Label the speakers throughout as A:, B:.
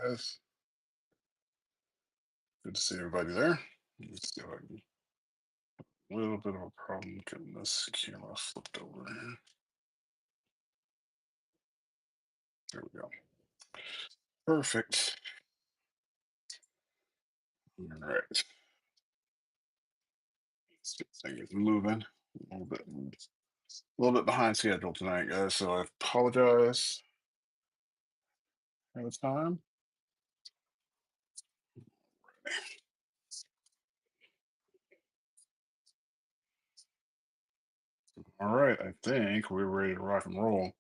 A: guys. Good to see everybody there. Let's see if I can. A little bit of a problem getting this camera flipped over here. There we go. Perfect. All right. Let's get things moving. A little bit behind schedule tonight, guys. So I apologize for the time. All right. I think we're ready to rock and roll.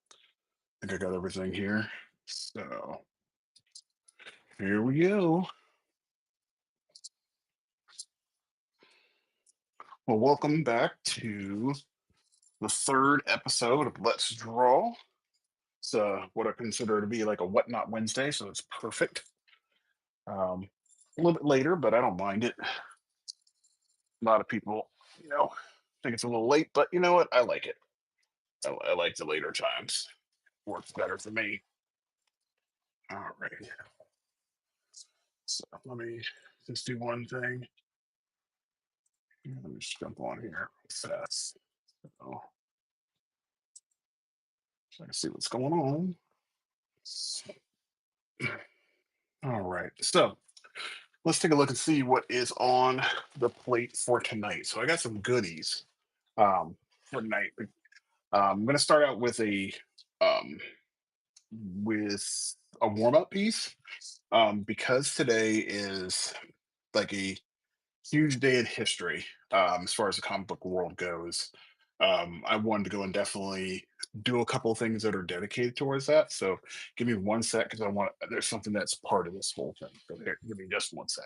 A: I think I got everything here. So here we go. Well, welcome back to the third episode of Let's Draw. It's what I consider to be like a whatnot Wednesday, so it's perfect. Um, a little bit later, but I don't mind it. A lot of people, you know, think it's a little late, but you know what? I like it. I like the later times. Works better for me. All right. So let me just do one thing. Let me just jump on here fast. So I can see what's going on. So, all right. So let's take a look and see what is on the plate for tonight. So I got some goodies for tonight. I'm going to start out um, with a warm up piece because today is like a huge day in history as far as the comic book world goes. I wanted to go and definitely do a couple of things that are dedicated towards that. So give me one sec because I want there's something that's part of this whole thing. So here, give me just one sec.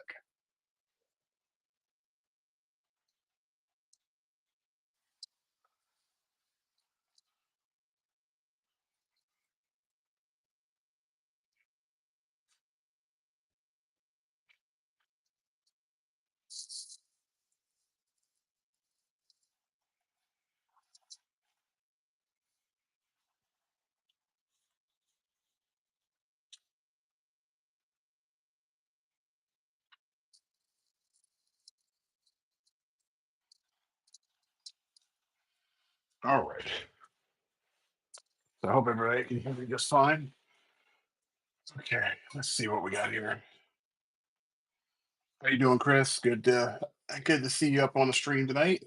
A: All right. So I hope everybody can hear me just fine. Okay, let's see what we got here. How you doing, Chris? Good to see you up on the stream tonight.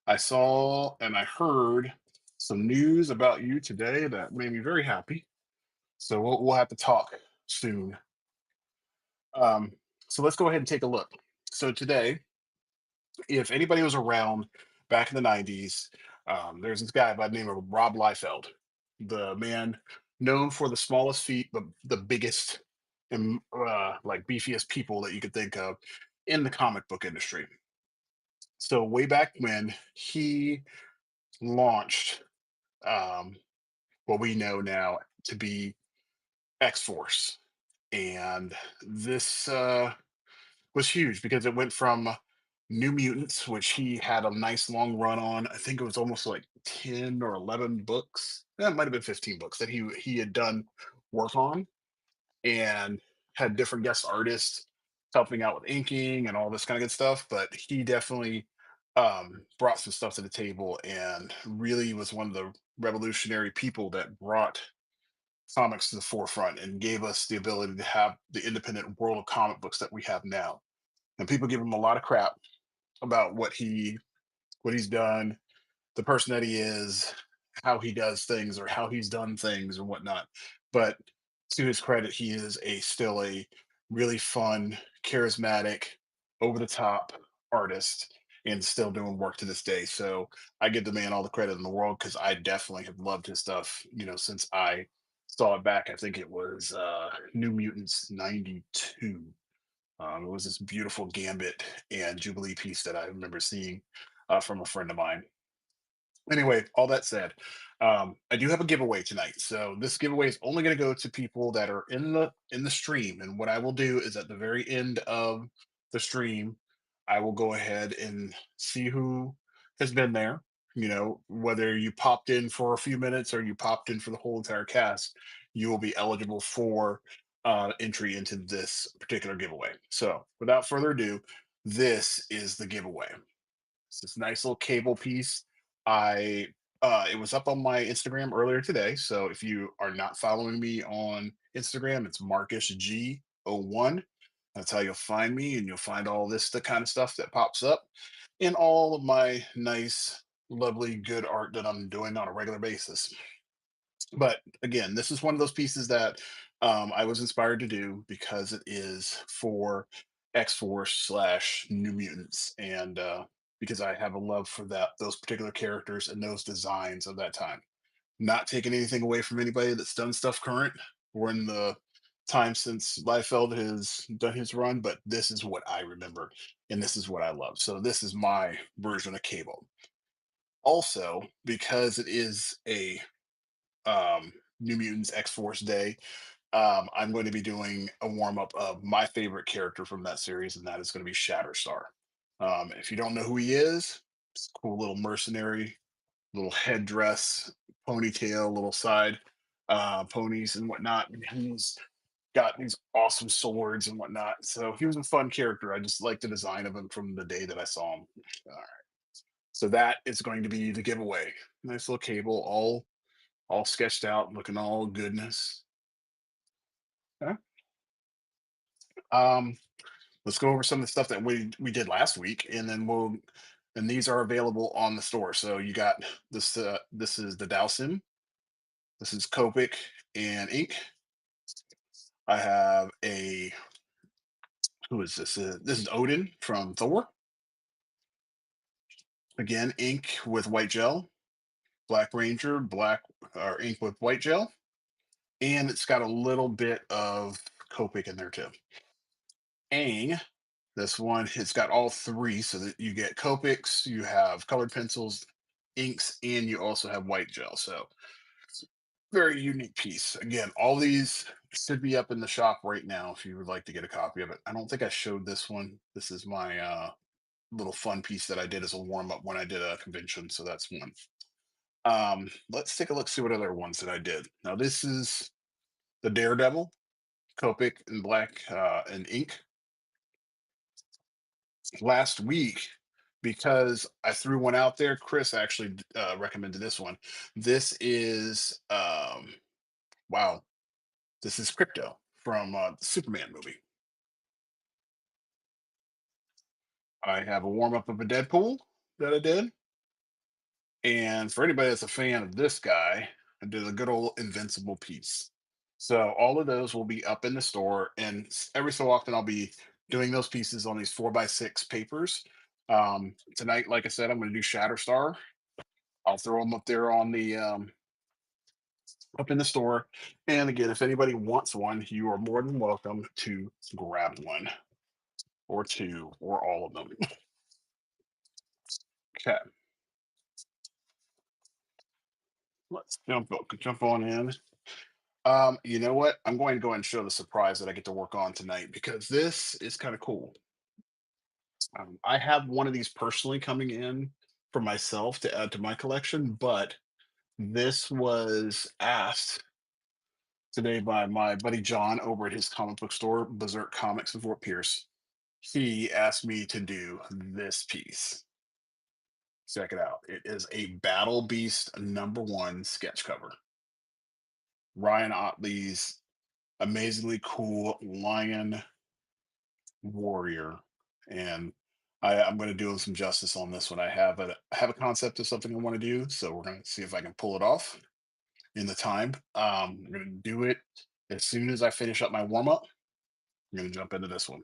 A: I saw and I heard some news about you today that made me very happy. So we'll have to talk soon. Um, so let's go ahead and take a look. So today, if anybody was around back in the '90s, there's this guy by the name of Rob Liefeld, the man known for the smallest feet, but the biggest and like beefiest people that you could think of in the comic book industry. So way back when he launched um, what we know now to be X Force, and this was huge because it went from New Mutants, which he had a nice long run on. I think it was almost like 10 or 11 books. That might have been 15 books that he had done work on and had different guest artists helping out with inking and all this kind of good stuff. But he definitely brought some stuff to the table and really was one of the revolutionary people that brought comics to the forefront and gave us the ability to have the independent world of comic books that we have now. And people give him a lot of crap about what he's done, the person that he is, how he does things or how he's done things and whatnot. But to his credit, he is a still a really fun, charismatic, over the top artist and still doing work to this day. So I give the man all the credit in the world because I definitely have loved his stuff, since I saw it back. I think it was New Mutants 92. It was this beautiful Gambit and Jubilee piece that I remember seeing from a friend of mine. Anyway, all that said, I do have a giveaway tonight. So this giveaway is only going to go to people that are in the stream. And what I will do is at the very end of the stream, I will go ahead and see who has been there. Whether you popped in for a few minutes or you popped in for the whole entire cast, you will be eligible for entry into this particular giveaway. So without further ado, this is the giveaway. It's this nice little cable piece. I It was up on my Instagram earlier today. So if you are not following me on Instagram, it's Marcus G01. That's how you'll find me, and you'll find all this the kind of stuff that pops up in all of my nice, lovely, good art that I'm doing on a regular basis. But again, this is one of those pieces that I was inspired to do because it is for X Force slash New Mutants, and because I have a love for those particular characters and those designs of that time. Not taking anything away from anybody that's done stuff current or in the time since Liefeld has done his run, but this is what I remember and this is what I love. So this is my version of Cable. Also, because it is a New Mutants X Force Day, I'm going to be doing a warm up of my favorite character from that series, and that is going to be Shatterstar. If you don't know who he is, it's a cool little mercenary, little headdress, ponytail, little side ponies and whatnot. And he's got these awesome swords and whatnot. So he was a fun character. I just like the design of him from the day that I saw him. All right. So that is going to be the giveaway. Nice little cable, all sketched out, looking all goodness. Okay. Um, let's go over some of the stuff that we did last week, and then and these are available on the store. So you got this. This is the Dowsim. This is Copic and ink. I have a who is this? This is Odin from Thor. Again, ink with white gel. Black Ranger, black or ink with white gel, and it's got a little bit of Copic in there too. Aang, this one, it's got all three, so that you get Copics, you have colored pencils, inks, and you also have white gel. So very unique piece. Again, all these should be up in the shop right now if you would like to get a copy of it. I don't think I showed this one. This is my little fun piece that I did as a warm up when I did a convention. So that's one. Let's take a look, see what other ones that I did. Now, this is the Daredevil, Copic and black and ink. Last week, because I threw one out there, Chris actually recommended this one. This is, wow, this is Crypto from the Superman movie. I have a warm up of a Deadpool that I did. And for anybody that's a fan of this guy, I did a good old Invincible piece. So all of those will be up in the store, and every so often I'll be doing those pieces on these 4x6 papers. Tonight, like I said, I'm going to do Shatterstar. I'll throw them up there on the up in the store. And again, if anybody wants one, you are more than welcome to grab one or two or all of them. Okay, let's jump on in. You know what? I'm going to go ahead and show the surprise that I get to work on tonight because this is kind of cool. I have one of these personally coming in for myself to add to my collection, but this was asked today by my buddy John over at his comic book store, Berserk Comics in Fort Pierce. He asked me to do this piece. Check it out. It is a Battle Beast #1 sketch cover. Ryan Otley's amazingly cool lion warrior, and I'm going to do him some justice on this one. I have a concept of something I want to do, so we're going to see if I can pull it off in the time. I'm going to do it as soon as I finish up my warm up. I'm going to jump into this one.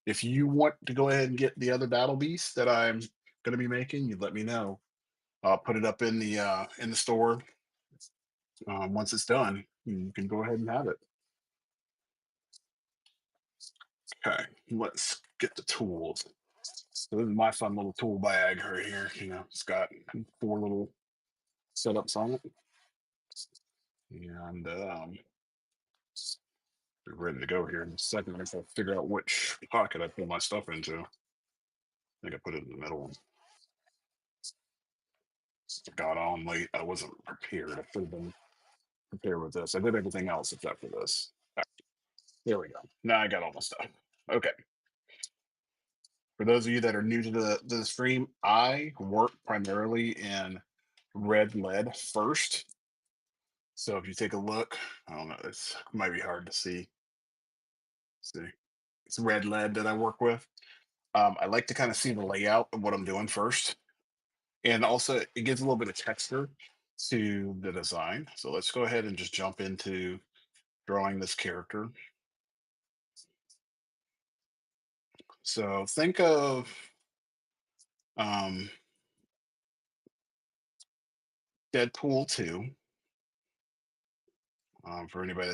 A: If you want to go ahead and get the other battle beast that I'm going to be making, you let me know. I'll put it up in the store once it's done. You can go ahead and have it. Okay, let's get the tools. So this is my fun little tool bag right here. You know, it's got 4 little setups on it, and we're ready to go here in a second. I have to figure out which pocket I put my stuff into. I think I put it in the middle one. Got on late. I wasn't prepared. I should have been prepared with this. I did everything else except for this. There we go. Now I got all my stuff. Okay. For those of you that are new to the stream, I work primarily in red lead first. So if you take a look, I don't know, it's might be hard to see. See, it's red lead that I work with. I like to kind of see the layout of what I'm doing first, and also it gives a little bit of texture to the design. So let's go ahead and just jump into drawing this character. So think of um, Deadpool 2, for anybody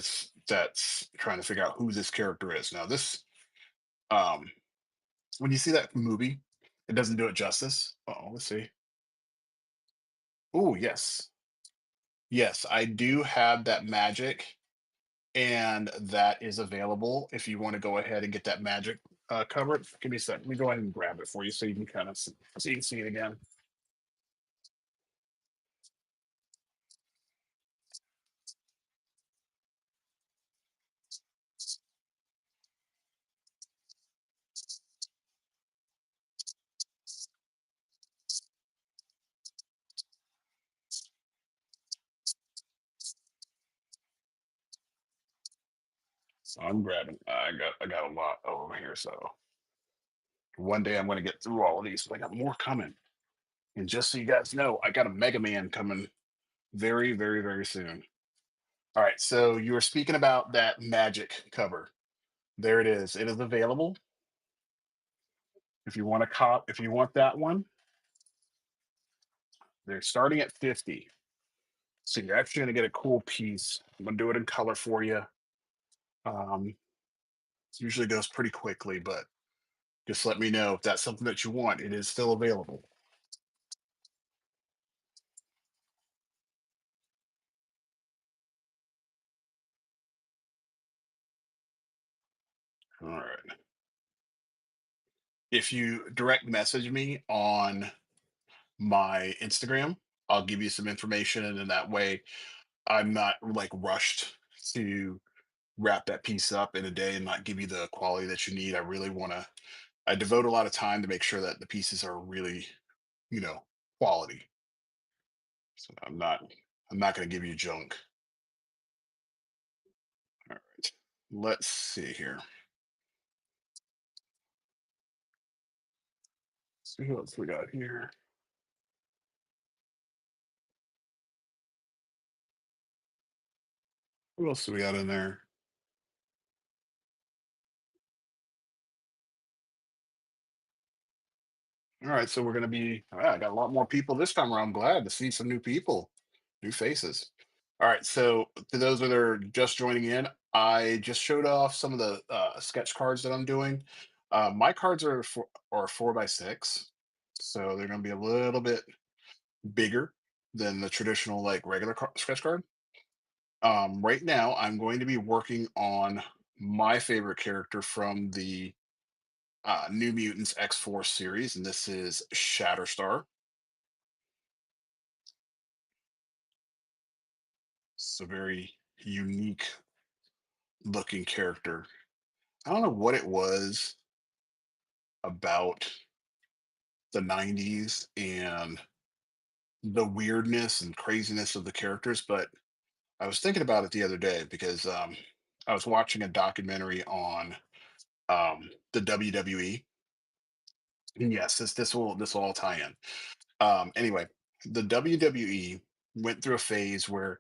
A: that's trying to figure out who this character is. Now, this um, when you see that movie, it doesn't do it justice. Oh, let's see. Oh, yes, yes, I do have that magic, and that is available if you want to go ahead and get that magic covered. Give me a second. Let me go ahead and grab it for you so you can kind of see, so you can see it again. So I'm grabbing. I got a lot over here. So one day I'm going to get through all of these. But I got more coming. And just so you guys know, I got a Mega Man coming very, very, very soon. All right. So you were speaking about that magic cover. There it is. It is available. If you want if you want that one, they're starting at 50. So you're actually going to get a cool piece. I'm going to do it in color for you. Um, it usually goes pretty quickly, but just let me know if that's something that you want. It is still available. All right. If you direct message me on my Instagram, I'll give you some information, and in that way, I'm not like rushed to wrap that piece up in a day and not give you the quality that you need. I really want to. I devote a lot of time to make sure that the pieces are really, you know, quality. So I'm not going to give you junk. All right. Let's see here. See who else we got here. Who else do we got in there? All right, so we're going to be. I got a lot more people this time around. I'm glad to see some new people, new faces. All right, so to those that are just joining in, I just showed off some of the sketch cards that I'm doing. My cards are 4x6, so they're going to be a little bit bigger than the traditional like regular sketch card. Right now, I'm going to be working on my favorite character from the New Mutants X Force series, and this is Shatterstar. It's a very unique looking character. I don't know what it was about the 90s and the weirdness and craziness of the characters, but I was thinking about it the other day because I was watching a documentary on the WWE. And yes, this will all tie in. Anyway, the WWE went through a phase where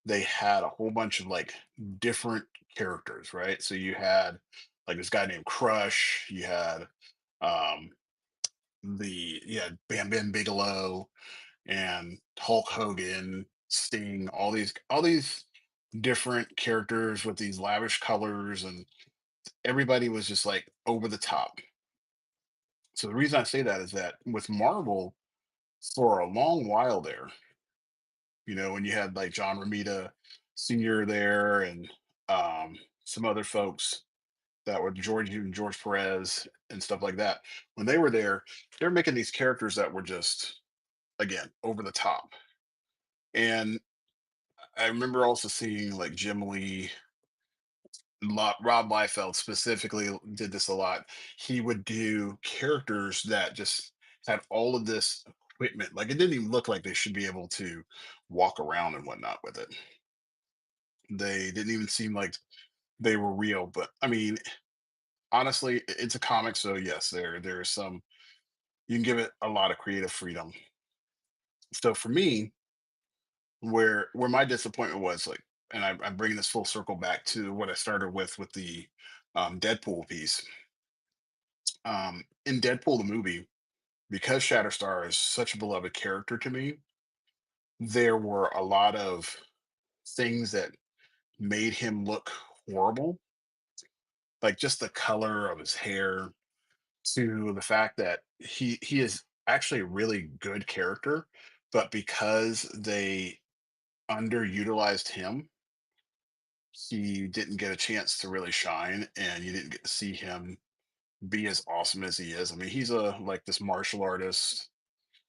A: they had a whole bunch of like different characters, right? So you had like this guy named Crush, you had um Bam Bam Bigelow and Hulk Hogan, Sting, all these different characters with these lavish colors, and everybody was just like over the top. So the reason I say that is that with Marvel, for a long while there, when you had like John Romita Sr. there and some other folks that were George Perez and stuff like that, when they were there, they were making these characters that were just again over the top. And I remember also seeing like Jim Lee Rob Liefeld specifically did this a lot. He would do characters that just had all of this equipment. Like it didn't even look like they should be able to walk around and whatnot with it. They didn't even seem like they were real. But I mean, honestly, it's a comic, so yes, there's some, you can give it a lot of creative freedom. So for me, where my disappointment was like, and I'm bringing this full circle back to what I started with the Deadpool piece. In Deadpool the movie, because Shatterstar is such a beloved character to me, there were a lot of things that made him look horrible, like just the color of his hair, to the fact that he is actually a really good character, but because they underutilized him, he didn't get a chance to really shine, and you didn't get to see him be as awesome as he is. I mean, he's a like this martial artist,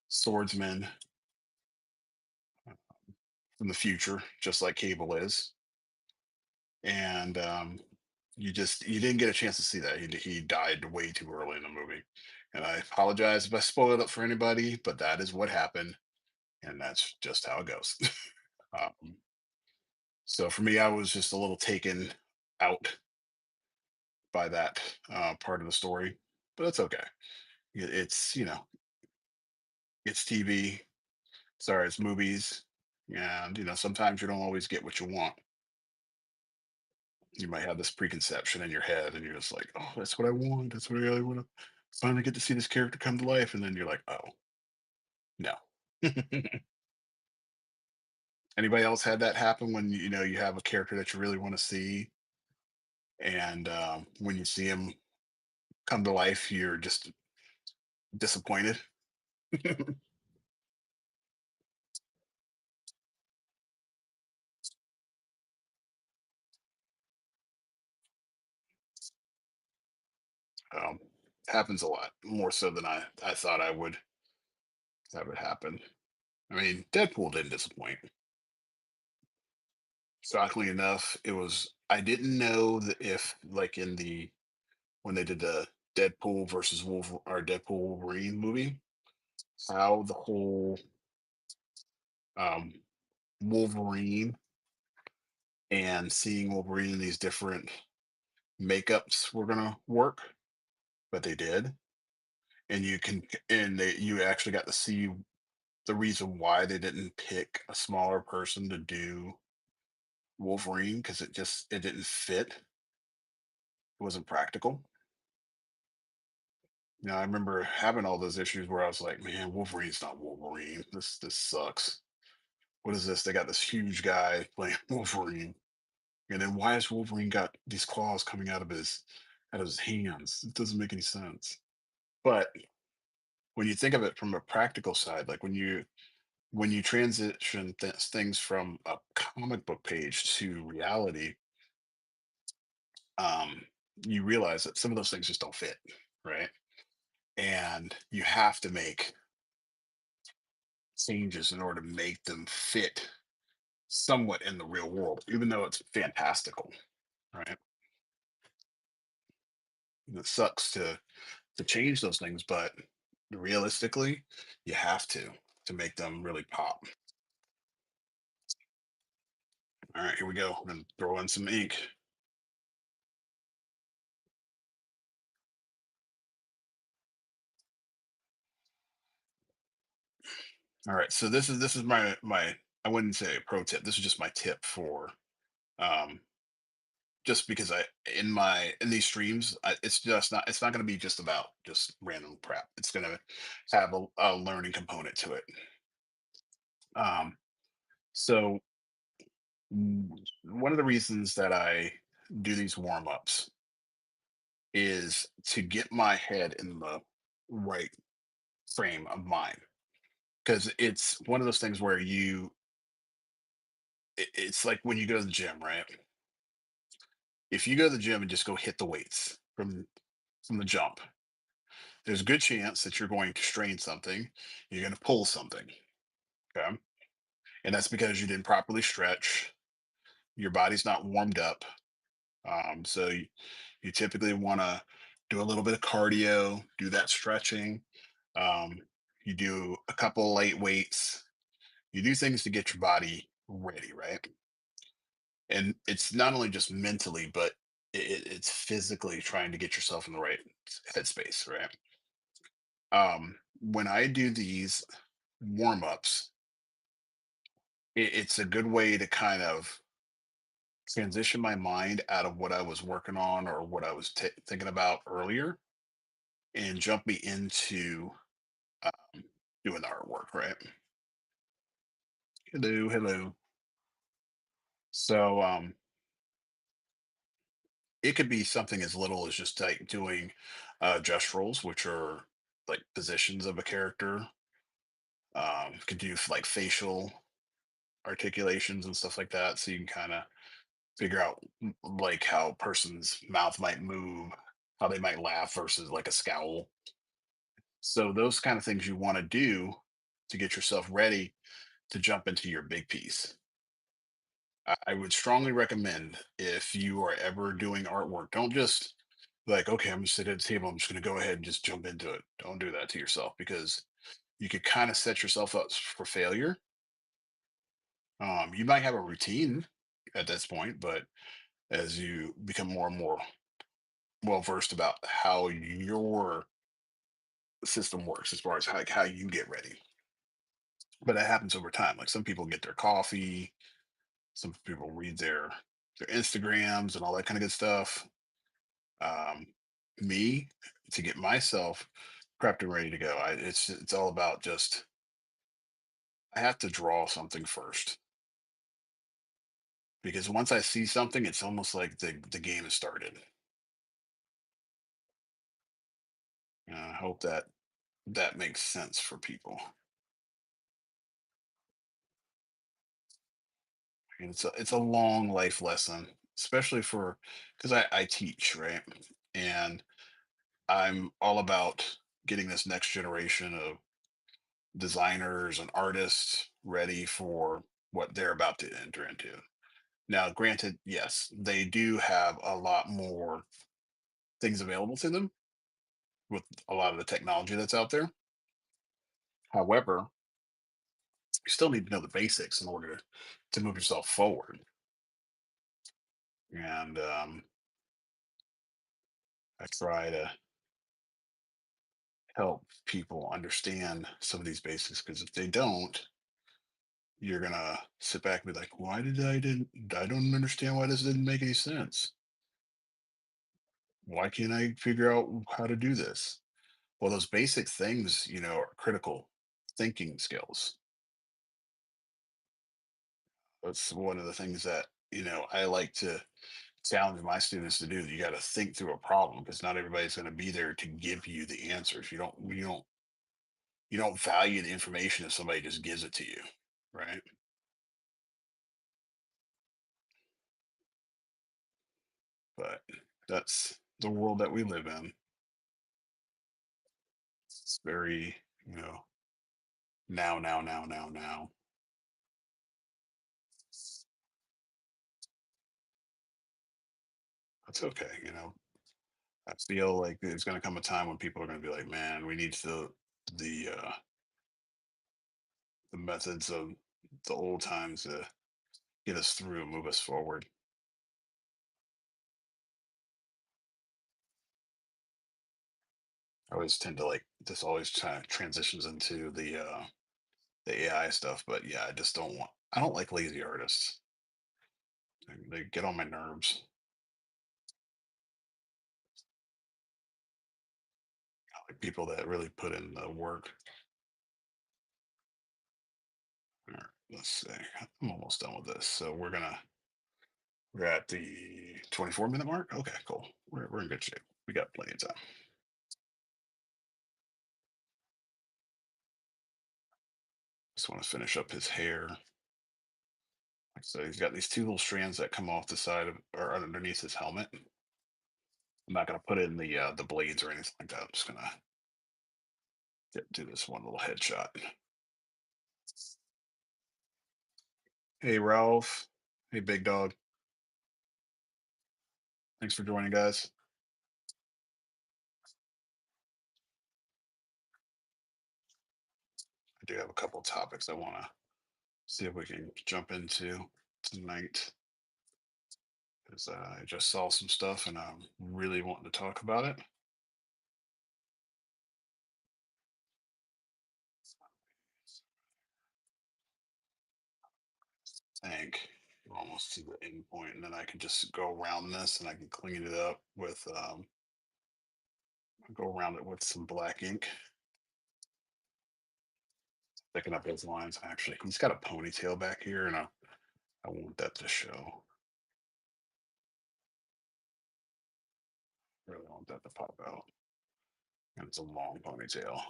A: swordsman from the future, just like Cable is, and you didn't get a chance to see that. He died way too early in the movie, and I apologize if I spoiled it for anybody, but that is what happened, and that's just how it goes. um, so for me, I was just a little taken out by that part of the story, but it's okay. It's it's TV. Sorry, it's movies, and sometimes you don't always get what you want. You might have this preconception in your head, and you're just like, "Oh, that's what I want. That's what I really want to finally get to see this character come to life." And then you're like, "Oh, no." Anybody else had that happen when you have a character that you really want to see, and when you see him come to life, you're just disappointed? um, Happens a lot more so than I thought I would that would happen. I mean, Deadpool didn't disappoint. Shockingly enough, it was I didn't know that if like in the when they did the Deadpool versus Wolver or Deadpool Wolverine movie, how the whole um Wolverine and seeing Wolverine in these different makeups were gonna work, but they did. And you actually got to see the reason why they didn't pick a smaller person to do Wolverine, because it didn't fit. It wasn't practical. I remember having all those issues where I was like, man, Wolverine's not Wolverine. This sucks. What is this? They got this huge guy playing Wolverine. And then why has Wolverine got these claws coming out of his hands? It doesn't make any sense. But when you think of it from a practical side, like when you transition things from a comic book page to reality, um, you realize that some of those things just don't fit, right? And you have to make changes in order to make them fit somewhat in the real world, even though it's fantastical, right? And it sucks to change those things, but realistically, you have to make them really pop. All right, here we go. I'm gonna throw in some ink. All right, so this is my I wouldn't say a pro tip. This is just my tip for um just because I in these streams, it's not going to be just about just random crap. It's going to have a learning component to it. Um, so one of the reasons that I do these warm ups is to get my head in the right frame of mind, because it's one of those things where it's like when you go to the gym, right? If you go to the gym and just go hit the weights from the jump, there's a good chance that you're going to strain something, you're going to pull something. Okay. And that's because you didn't properly stretch, your body's not warmed up, So you typically want to do a little bit of cardio, do that stretching. Um, you do a couple light weights. You do things to get your body ready, right? And it's not only just mentally, but it's physically trying to get yourself in the right headspace, right? When I do these warm ups, it's a good way to kind of transition my mind out of what I was working on or what I was thinking about earlier and jump me into um, doing the artwork, right? Hello, hello. So it could be something as little as just like doing gestural, which are like positions of a character. Could do like facial articulations and stuff like that, so you can kind of figure out like how a person's mouth might move, how they might laugh versus like a scowl. So those kind of things you want to do to get yourself ready to jump into your big piece. I would strongly recommend if you are ever doing artwork, don't just like, okay, I'm just sitting at the table, I'm just going to go ahead and just jump into it. Don't do that to yourself because you could kind of set yourself up for failure. You might have a routine at this point, but as you become more and more well versed about how your system works as far as how you get ready, but that happens over time. Like some people get their coffee, some people read their Instagrams and all that kind of good stuff. Um, Me, to get myself prepped and ready to go, it's all about just I have to draw something first because once I see something, it's almost like the game has started. I hope that that makes sense for people. And it's a long life lesson, especially for because I teach, right? And I'm all about getting this next generation of designers and artists ready for what they're about to enter into. Now, granted, yes, they do have a lot more things available to them with a lot of the technology that's out there. However, you still need to know the basics in order to move yourself forward. And I try to help people understand some of these basics because if they don't, you're gonna sit back and be like, "Why did I don't understand why this didn't make any sense? Why can't I figure out how to do this?" Well, those basic things, are critical thinking skills. That's one of the things that I like to challenge my students to do. You got to think through a problem because not everybody's going to be there to give you the answers. You don't value the information if somebody just gives it to you, right? But that's the world that we live in. It's very, now, now, now, now, now. That's okay. I feel like there's going to come a time when people are going to be like, man, we need the methods of the old times to get us through, move us forward. I always tend to like this always kind of transitions into the AI stuff, but yeah, I don't like lazy artists. They get on my nerves. I like people that really put in the work. All right, let's see. I'm almost done with this. So we're at the 24-minute mark. Okay, cool. We're in good shape. We got plenty of time. Just want to finish up his hair. So he's got these two little strands that come off the side of or underneath his helmet. I'm not gonna put in the blades or anything like that. I'm just gonna do this one little headshot. Hey Ralph. Hey big dog. Thanks for joining, guys. I do have a couple topics I want to see if we can jump into tonight because I just saw some stuff and I'm really wanting to talk about it. I think we're almost to the end point, and then I can just go around this and I can clean it up with go around it with some black ink, picking up his lines. Actually, he's got a ponytail back here, and I want that to show. Really want that to pop out. And it's a long ponytail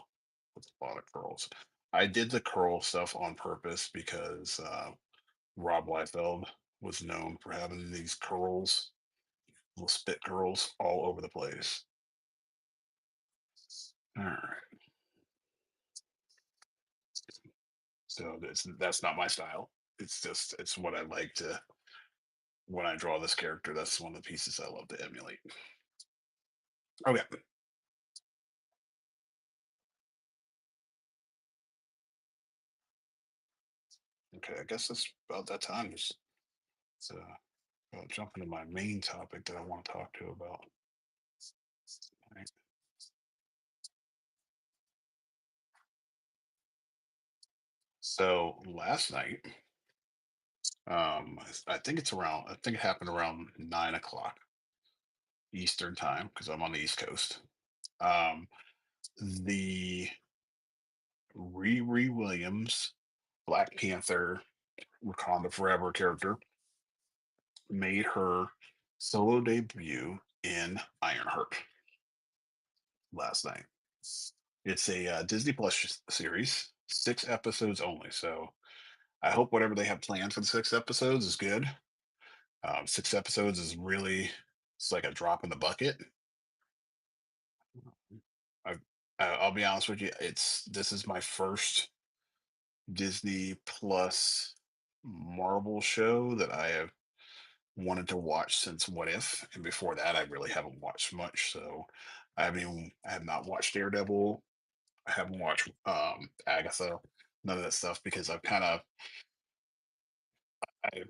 A: with a lot of curls. I did the curl stuff on purpose because Rob Liefeld was known for having these curls, little spit curls all over the place. All right. So that's not my style. It's just it's what I like to when I draw this character. That's one of the pieces I love to emulate. Okay. Okay. I guess it's about that time. Just so I'll jump into my main topic that I want to talk to you about. Right. So last night, I think it's around. I think it happened around 9 o'clock Eastern time because I'm on the East Coast. Um, the Riri Williams Black Panther Wakanda Forever character made her solo debut in Ironheart last night. It's a Disney Plus series, 6 episodes only. So I hope whatever they have planned for the 6 episodes is good. 6 episodes is really it's like a drop in the bucket. I, I'll be honest with you. It's this is my first Disney Plus Marvel show that I have wanted to watch since What If, and before that, I really haven't watched much. So I have not watched Daredevil. I haven't watched Agatha, none of that stuff because I've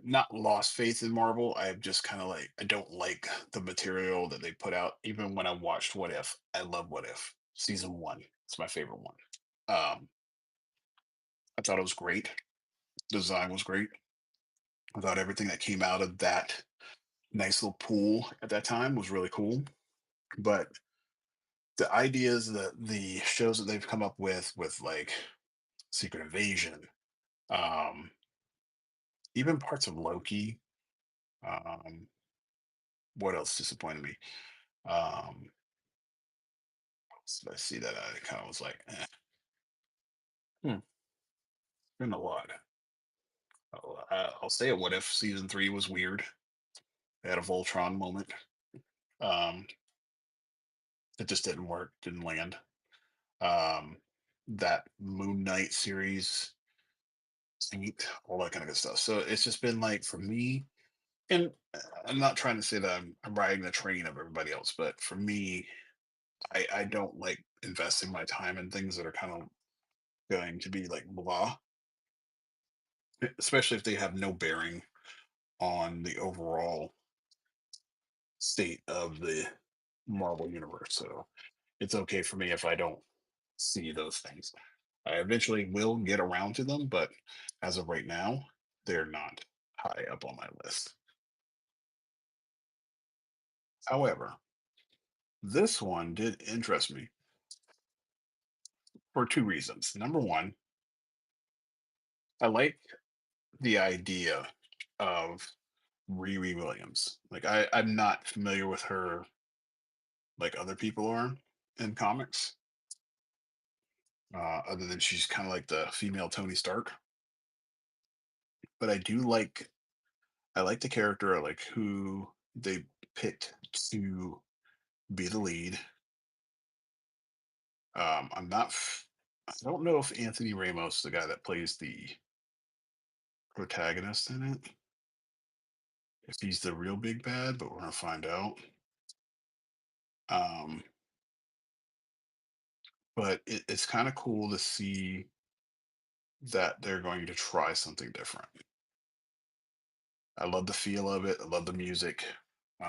A: not lost faith in Marvel. I've just kind of like I don't like the material that they put out. Even when I watched What If, I love What If season one. It's my favorite one. Um, I thought it was great. Design was great. I thought everything that came out of that nice little pool at that time was really cool. But the ideas that the shows that they've come up with like Secret Invasion, um, even parts of Loki. Um, what else disappointed me? Um, I see that I kind of was like, been a lot. I'll say it. What if season three was weird? They had a Voltron moment. Um, it just didn't work. Didn't land. Um, that Moon Knight series, Saint, all that kind of good stuff. So it's just been like for me, and I'm not trying to say that I'm riding the train of everybody else, but for me, I don't like investing my time in things that are kind of going to be like blah, especially if they have no bearing on the overall state of the Marvel universe. So it's okay for me if I don't see those things. I eventually will get around to them, but as of right now, they're not high up on my list. However, this one did interest me for two reasons. Number one, I like the idea of Riri Williams. Like I'm not familiar with her like other people are in comics. Other than she's kind of like the female Tony Stark. But I like the character. I like who they picked to be the lead. I'm not. I don't know if Anthony Ramos, the guy that plays the protagonist in it, if he's the real big bad, but we're gonna find out. Um, but it's kind of cool to see that they're going to try something different. I love the feel of it. I love the music. Um,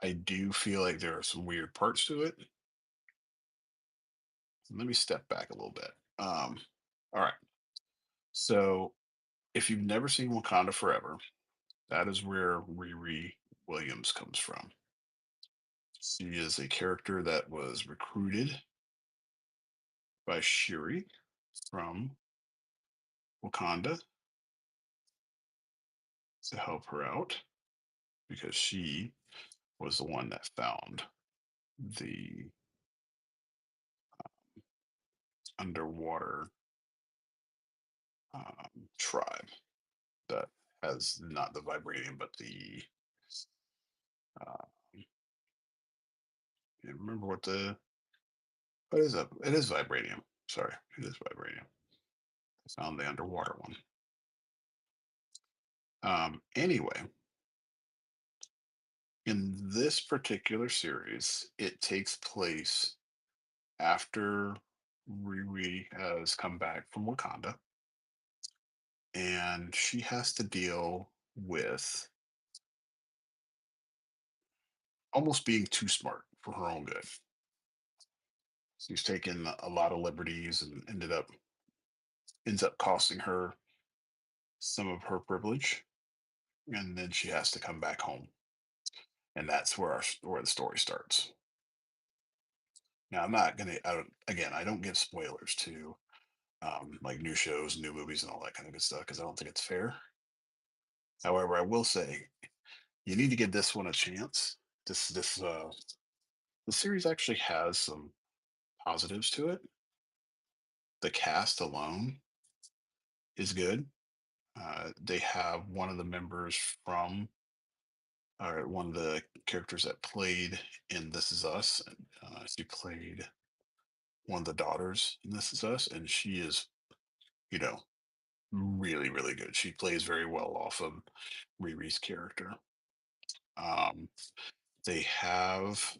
A: I do feel like there are some weird parts to it. Let me step back a little bit. All right. So if you've never seen Wakanda Forever, that is where Riri Williams comes from. She is a character that was recruited by Shuri from Wakanda to help her out because she was the one that found the underwater tribe that has not the vibranium but the uh, I remember what is it? It is vibranium. Sorry, it is vibranium. I found the underwater one. Anyway, in this particular series, it takes place after Riri has come back from Wakanda, and she has to deal with almost being too smart for her own good. She's taken a lot of liberties and ends up costing her some of her privilege, and then she has to come back home, and that's where where the story starts. Now, I'm not gonna. Again, I don't give spoilers to like new shows, new movies, and all that kind of good stuff because I don't think it's fair. However, I will say you need to give this one a chance. This the series actually has some positives to it. The cast alone is good. They have one of the members from, or one of the characters that played in This Is Us. She played one of the daughters in This Is Us, and she is, you know, really, really good. She plays very well off of Riri's character. Um, they have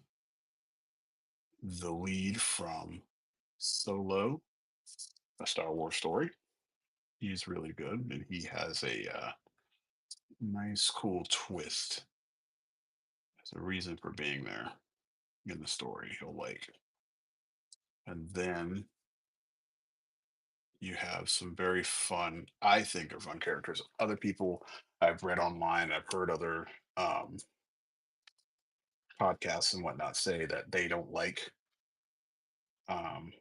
A: the lead from Solo, A Star Wars Story. He's really good, and he has a nice, cool twist. There's a reason for being there in the story he'll like. And then you have some very fun, I think, are fun characters. Other people I've read online, I've heard other um, podcasts and whatnot say that they don't like um,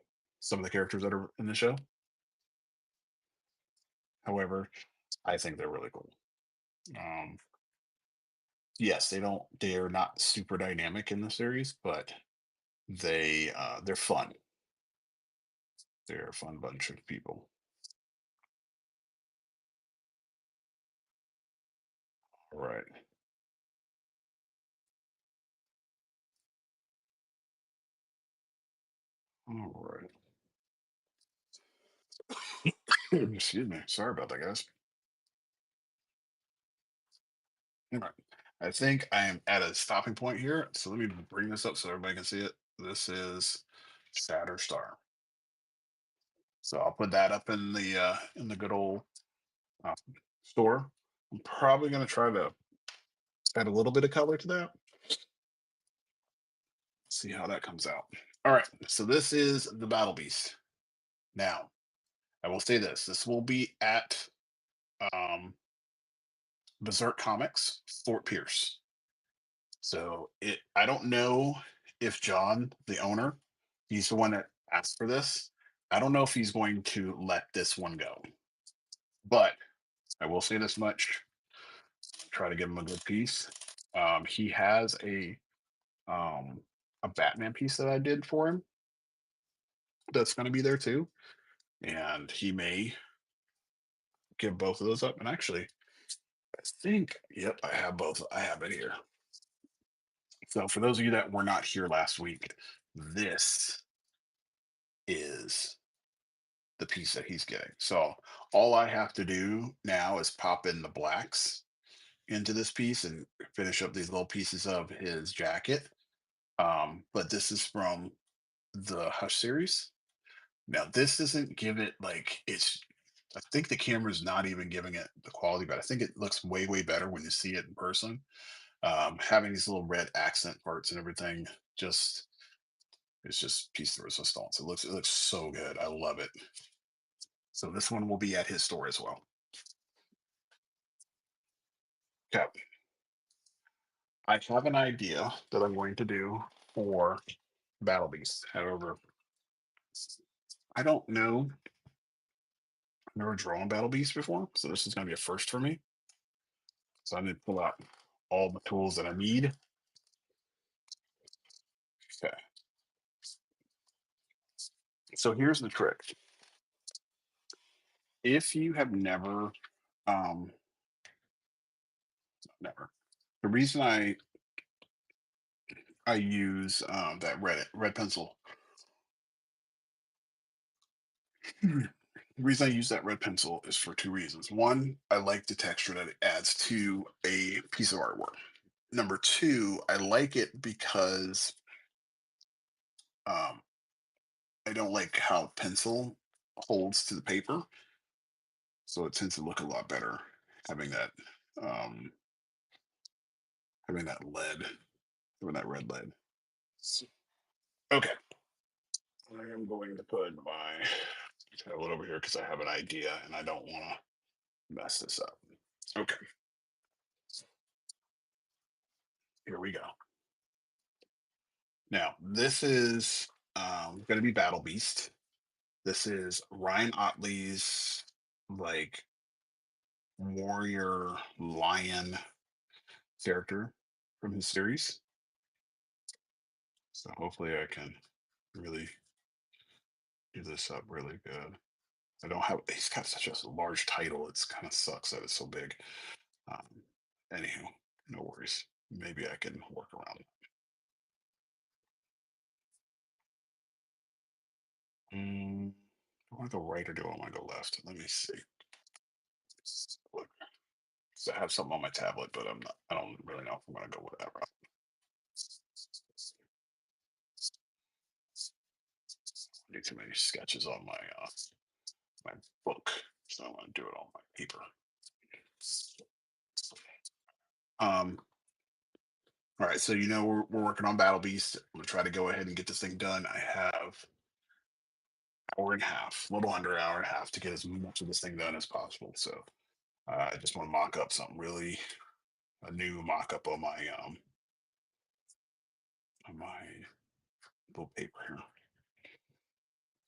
A: some of the characters that are in the show. However, I think they're really cool. Um, yes, they're not super dynamic in the series, but they're fun. They're a fun bunch of people. All right. All right. Excuse me. Sorry about that, guys. All right. I think I am at a stopping point here. So let me bring this up so everybody can see it. This is Shatterstar. So I'll put that up in the good old uh, store. I'm probably gonna try to add a little bit of color to that. See how that comes out. All right. So this is the Battle Beast. Now, I will say this. This will be at um Berserk Comics, Fort Pierce. So I don't know if John, the owner, he's the one that asked for this. I don't know if he's going to let this one go. But I will say this much: try to give him a good piece. He has um, a Batman piece that I did for him that's going to be there too, and he may give both of those up. And actually, I think, yep, I have both. I have it here. So for those of you that were not here last week, this is the piece that he's getting. So all I have to do now is pop in the blacks into this piece and finish up these little pieces of his jacket. But this is from the Hush series. Now, this doesn't give it like it's. I think the camera's not even giving it the quality, but I think it looks way, way better when you see it in person. Having these little red accent parts and everything, just it's just piece de resistance. It looks so good. I love it. So this one will be at his store as well. Okay. I have an idea that I'm going to do for Battle Beast. However, I don't know. I've never drawn Battle Beast before, so this is going to be a first for me. So I need to pull out all the tools that I need. Okay. So here's the trick. If you have um, never, the reason I use that red pencil. The reason I use that red pencil is for two reasons. One, I like the texture that it adds to a piece of artwork. Number two, I like it because um, I don't like how pencil holds to the paper, so it tends to look a lot better having that um, having that lead, having that red lead. Okay, I am going to put my tablet over here because I have an idea and I don't want to mess this up. Okay, here we go. Now, this is going to be Battle Beast. This is Ryan Otley's like warrior lion character from his series. So hopefully I can really do this up really good. I don't have, he's got such a large title. It's kind of sucks that it's so big. Um, Anywho, no worries. Maybe I can work around it. Do I want to go right or do I want to go left? Let me see. Look, 'cause I have something on my tablet, but I'm not. I don't really know if I'm going to go with that route. I do too many sketches on my book, so I want to do it on my paper. Um. All right, so we're working on Battle Beast. I'm gonna try to go ahead and get this thing done. I have hour and a half, a little under an hour and a half to get as much of this thing done as possible. So I just want to mock up something really a new mock up on my little paper here.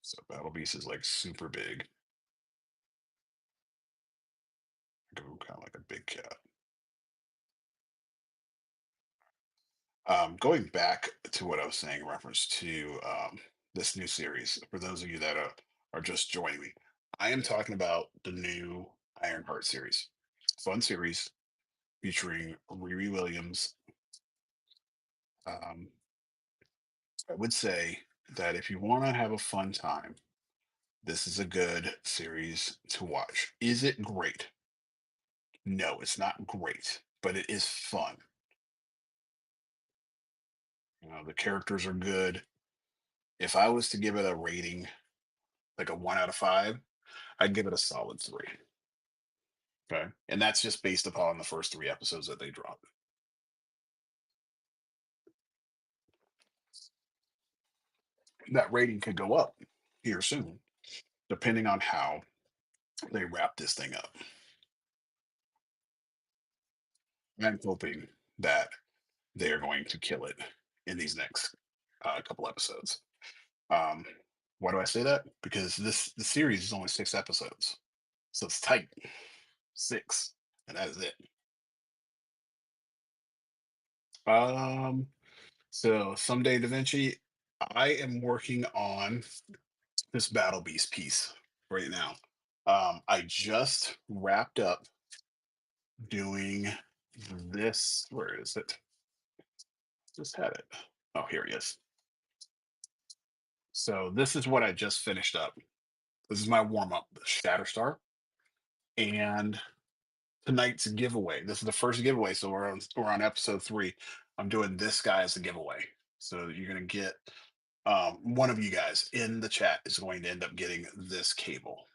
A: So Battle Beast is like super big. Go kind of like a big cat. Going back to what I was saying in reference to this new series, for those of you that are just joining me, I am talking about the new Ironheart series. Fun series featuring Riri Williams. Um, I would say that if you want to have a fun time, this is a good series to watch. Is it great? No, it's not great, but it is fun. The characters are good. If I was to give it a rating, like a 1 out of 5, I'd give it a solid 3. Okay. And that's just based upon the first 3 episodes that they dropped. That rating could go up here soon, depending on how they wrap this thing up. I'm hoping that they are going to kill it in these next couple episodes. Um, why do I say that? Because the series is only 6 episodes, so it's tight, 6, and that is it. Um, so someday Da Vinci, I am working on this Battle Beast piece right now. I just wrapped up doing this. Where is it? Just had it. Oh, here he is. So this is what I just finished up. This is my warm up, Shatterstar, and tonight's giveaway. This is the first giveaway, so we're on episode 3. I'm doing this guy as a giveaway. So you're gonna get one of you guys in the chat is going to end up getting this cable.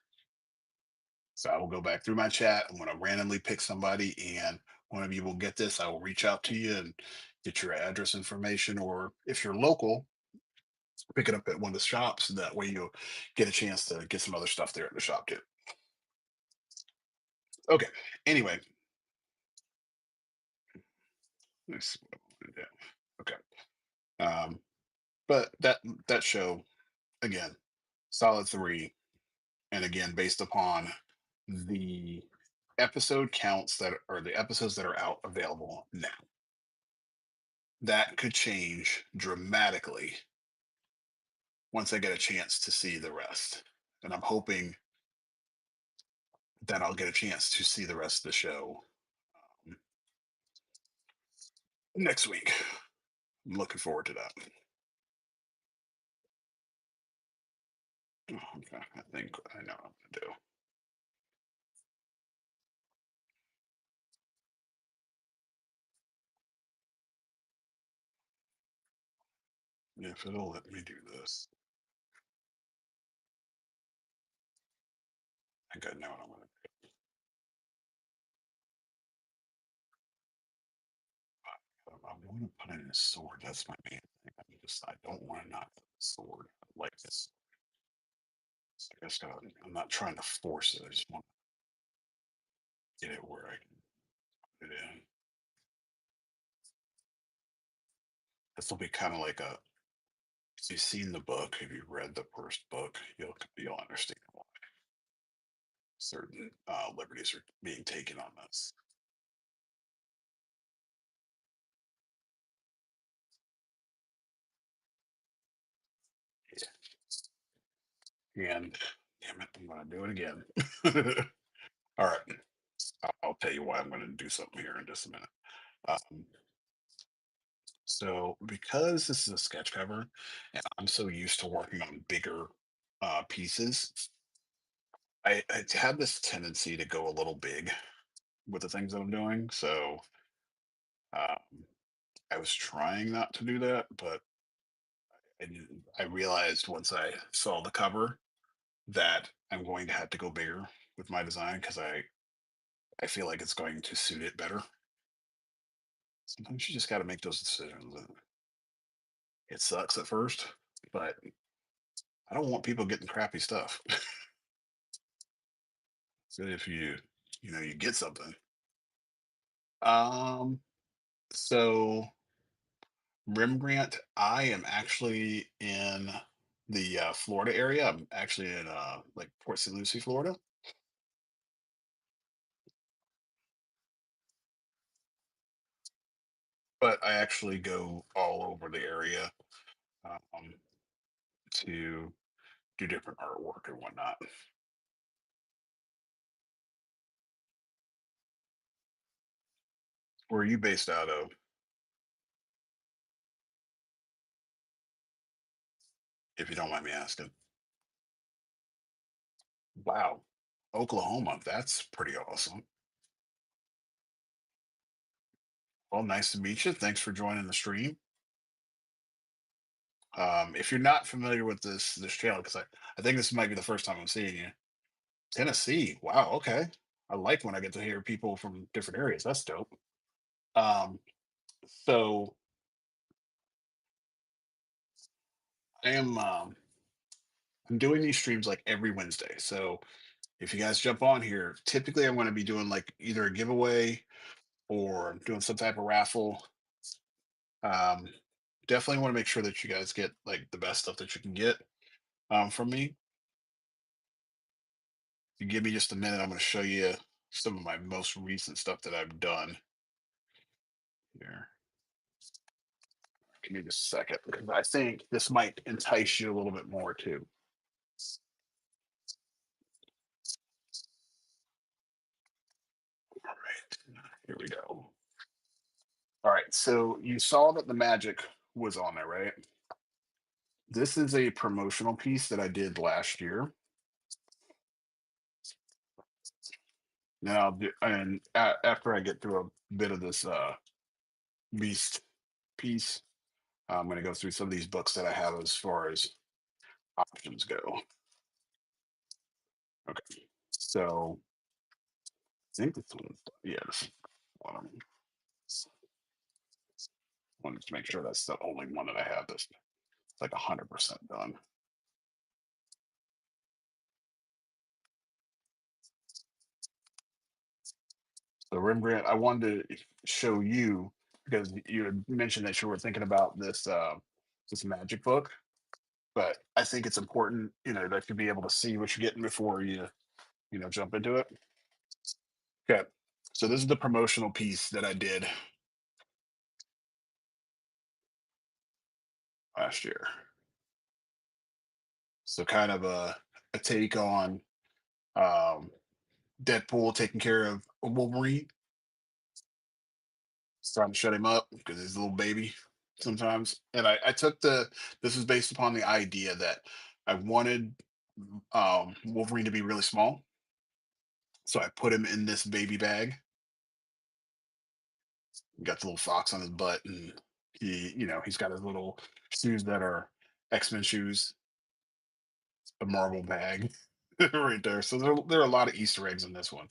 A: So I will go back through my chat. I'm going to randomly pick somebody, and one of you will get this. I will reach out to you and get your address information, or if you're local, pick it up at one of the shops. That way you'll get a chance to get some other stuff there at the shop too. Okay. Anyway, let's see what I want to do. Okay. But that show again, solid 3, and again based upon the episode counts that are the episodes that are out available now. That could change dramatically once I get a chance to see the rest. And I'm hoping that I'll get a chance to see the rest of the show next week. I'm looking forward to that. Oh, okay, I think I know what I'm gonna do. If it'll let me do this, I think I know what I'm gonna do. I want to put in a sword. That's my main thing. I don't want to not put a sword. I like this. So I guess I'm not trying to force it. I just want to get it where I can put it in. This will be kind of like a. If you've seen the book, if you've read the first book, you'll understand why certain liberties are being taken on this. And damn it, I'm going to do it again. All right, I'll tell you why I'm going to do something here in just a minute. Um, so because this is a sketch cover, and I'm so used to working on bigger pieces, I have this tendency to go a little big with the things that I'm doing. So um, I was trying not to do that, but I realized once I saw the cover that I'm going to have to go bigger with my design because I feel like it's going to suit it better. Sometimes you just got to make those decisions. And it sucks at first, but I don't want people getting crappy stuff. So if you get something. Um, so Rembrandt, I am actually in the Florida area. I'm actually in like Port St. Lucie, Florida. But I actually go all over the area um, to do different artwork and whatnot. Where are you based out of? If you don't mind me asking. Wow, Oklahoma. That's pretty awesome. Well, nice to meet you. Thanks for joining the stream. If you're not familiar with this channel, because I think this might be the first time I'm seeing you. Tennessee. Wow. Okay. I like when I get to hear people from different areas. That's dope. Um, so I am I'm doing these streams like every Wednesday. So if you guys jump on here, typically I'm going to be doing like either a giveaway or doing some type of raffle. Um, Definitely want to make sure that you guys get like the best stuff that you can get from me. If you give me just a minute, I'm going to show you some of my most recent stuff that I've done here. Give me just a second because I think this might entice you a little bit more too. All right, here we go. All right, so you saw that the magic was on there, right? This is a promotional piece that I did last year. Now, and after I get through a bit of this beast piece, I'm going to go through some of these books that I have as far as options go. Okay, so I think this one, yeah, this one. Wanted to make sure that's the only one that I have that's like 100% done. So Rembrandt, I wanted to show you because you had mentioned that you were thinking about this magic book, but I think it's important, that you be able to see what you're getting before you jump into it. Okay. So this is the promotional piece that I did last year. So kind of a take on um Deadpool taking care of Wolverine, trying to shut him up because he's a little baby sometimes. And I took this is based upon the idea that I wanted Wolverine to be really small. So I put him in this baby bag, got the little fox on his butt, and he's got his little shoes that are X-Men shoes, a Marvel bag right there. So there are a lot of Easter eggs in this one.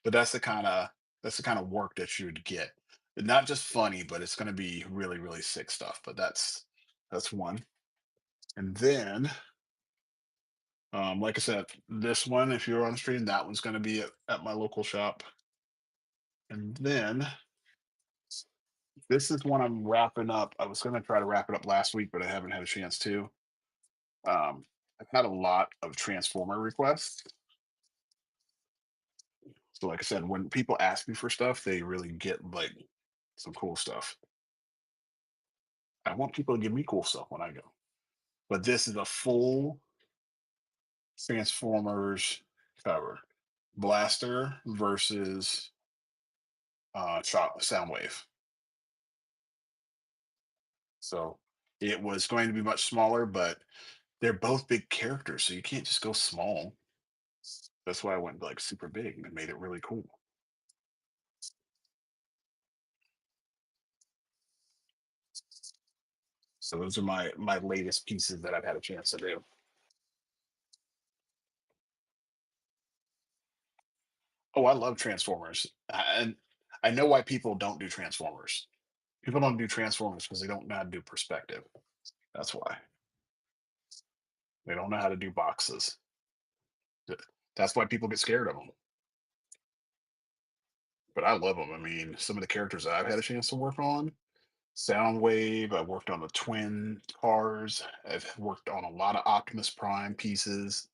A: But that's the kind of work that you would get. Not just funny, but it's gonna be really, really sick stuff. But that's one. And then like I said, this one, if you're on stream, that one's gonna be at my local shop. And then this is one I'm wrapping up. I was gonna try to wrap it up last week, but I haven't had a chance to. Um, I've had a lot of Transformer requests. So like I said, when people ask me for stuff, they really get like some cool stuff. I want people to give me cool stuff when I go. But this is a full Transformers cover. Blaster versus Soundwave. So it was going to be much smaller, but they're both big characters, so you can't just go small. That's why I went like super big and made it really cool. So those are my latest pieces that I've had a chance to do. Oh, I love Transformers, and I know why people don't do Transformers. People don't do Transformers because they don't know how to do perspective. That's why they don't know how to do boxes. That's why people get scared of them. But I love them. I mean, some of the characters that I've had a chance to work on, Soundwave. I've worked on the twin cars. I've worked on a lot of Optimus Prime pieces,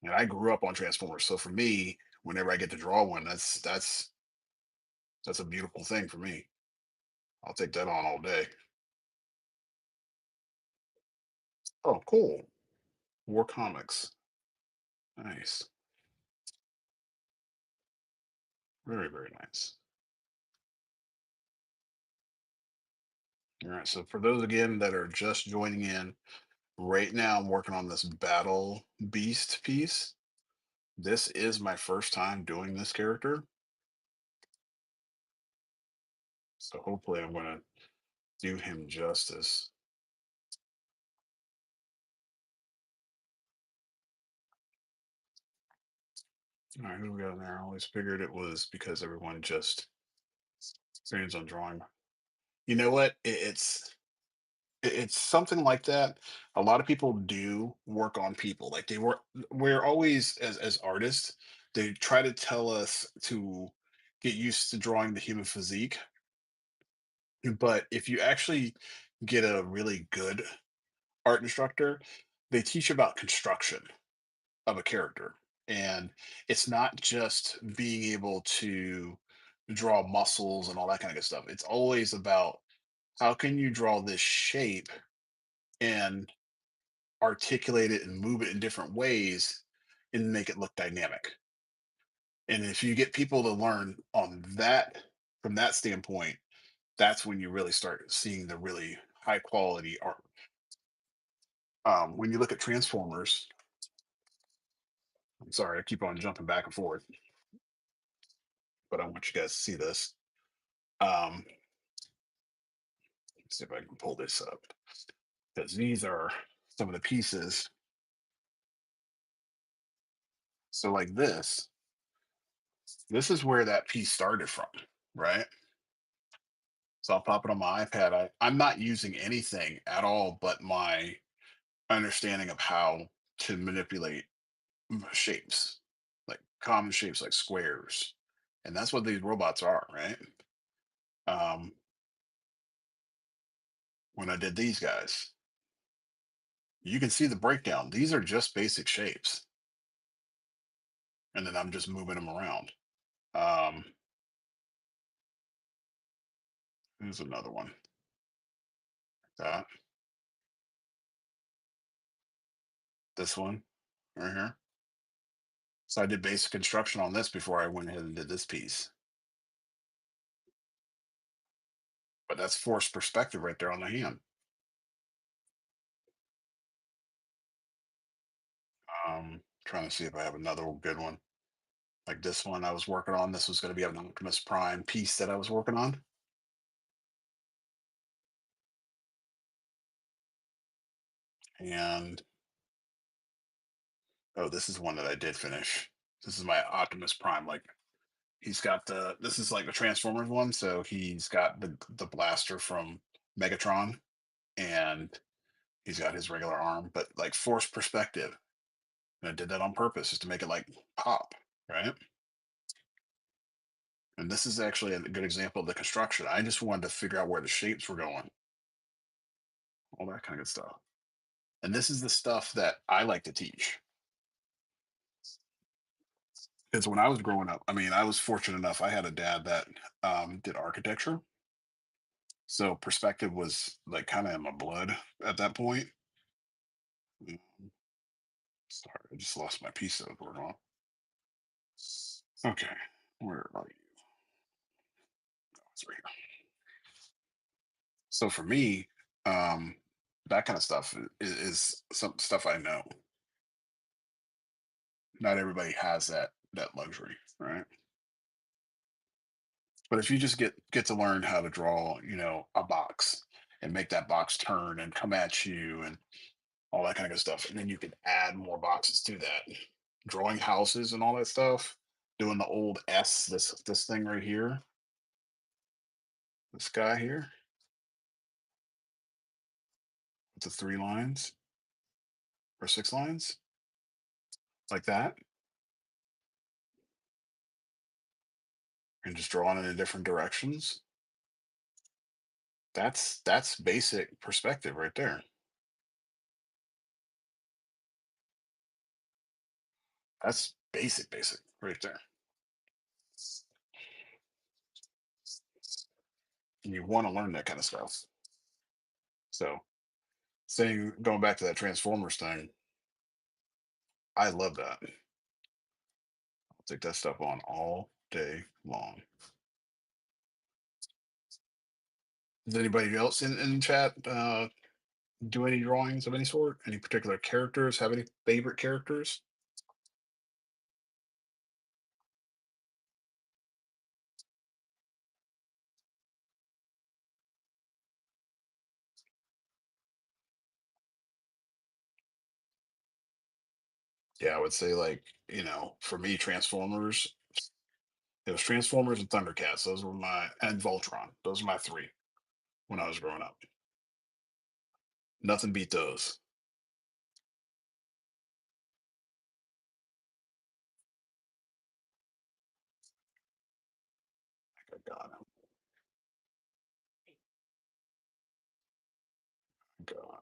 A: and I grew up on Transformers. So for me, whenever I get to draw one, that's a beautiful thing for me. I'll take that on all day. Oh, cool. War Comics. Nice. Very, very nice. All right. So for those again that are just joining in, right now I'm working on this Battle Beast piece. This is my first time doing this character. So hopefully I'm gonna do him justice. All right, who we got in there? I always figured it was because everyone just experience on drawing. You know what? It's something like that. A lot of people do work on people. Like they work. We're always as artists. They try to tell us to get used to drawing the human physique. But if you actually get a really good art instructor, they teach about construction of a character. And it's not just being able to draw muscles and all that kind of good stuff. It's always about how can you draw this shape and articulate it and move it in different ways and make it look dynamic. And if you get people to learn on that from that standpoint, that's when you really start seeing the really high quality art. When you look at Transformers, I'm sorry, I keep on jumping back and forth, but I want you guys to see this. Let's see if I can pull this up because these are some of the pieces. So, like this is where that piece started from, right? So I'll pop it on my iPad. I'm not using anything at all but my understanding of how to manipulate shapes, like common shapes like squares. And that's what these robots are, right? Um, when I did these guys, you can see the breakdown. These are just basic shapes. And then I'm just moving them around. Um, here's another one. Uh, this one right here. So I did basic construction on this before I went ahead and did this piece. But that's forced perspective right there on the hand. Trying to see if I have another good one. Like this one I was working on. This was going to be an Optimus Prime piece that I was working on. And oh, this is one that I did finish. This is my Optimus Prime. Like he's got the this is like the Transformers one. So he's got the blaster from Megatron and he's got his regular arm, but like forced perspective. And I did that on purpose just to make it like pop, right? And this is actually a good example of the construction. I just wanted to figure out where the shapes were going, all that kind of good stuff. And this is the stuff that I like to teach. Because when I was growing up, I mean, I was fortunate enough. I had a dad that did architecture, so perspective was like kind of in my blood at that point. Mm, sorry, I just lost my piece that I was working on. Okay, where are you? Oh, it's right here. So for me, um, that kind of stuff is some stuff I know. Not everybody has that luxury, right? But if you just get to learn how to draw, a box and make that box turn and come at you and all that kind of good stuff, and then you can add more boxes to that. Drawing houses and all that stuff, doing the old S, this thing right here, this guy here with the 3 lines or 6 lines, like that, and just drawing it in different directions. That's basic perspective right there. That's basic right there. And you want to learn that kind of stuff. So saying going back to that Transformers thing, I love that. I'll take that stuff on all day long. Does anybody else in chat do any drawings of any sort? Any particular characters? Have any favorite characters? Yeah, I would say like, for me, Transformers, it was Transformers and Thundercats. Those were my and Voltron. Those were my three when I was growing up. Nothing beat those. I got him. God.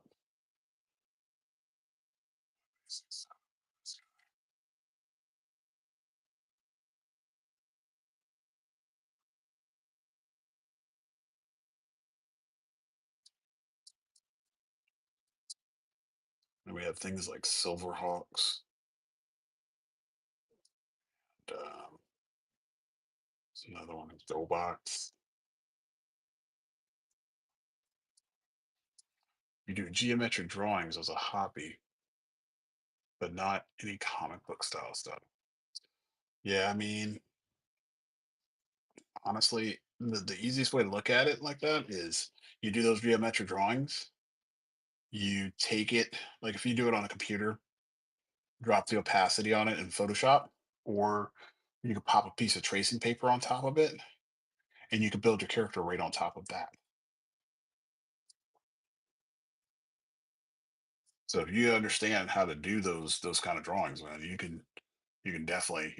A: And we have things like Silverhawks. And, there's another one, Robots. You do geometric drawings as a hobby. but not any comic book style stuff. Yeah, I mean, honestly, the easiest way to look at it like that is you do those geometric drawings, you take it, like if you do it on a computer, drop the opacity on it in Photoshop, or you could pop a piece of tracing paper on top of it, and you could build your character right on top of that. So if you understand how to do those kind of drawings, man, you can definitely,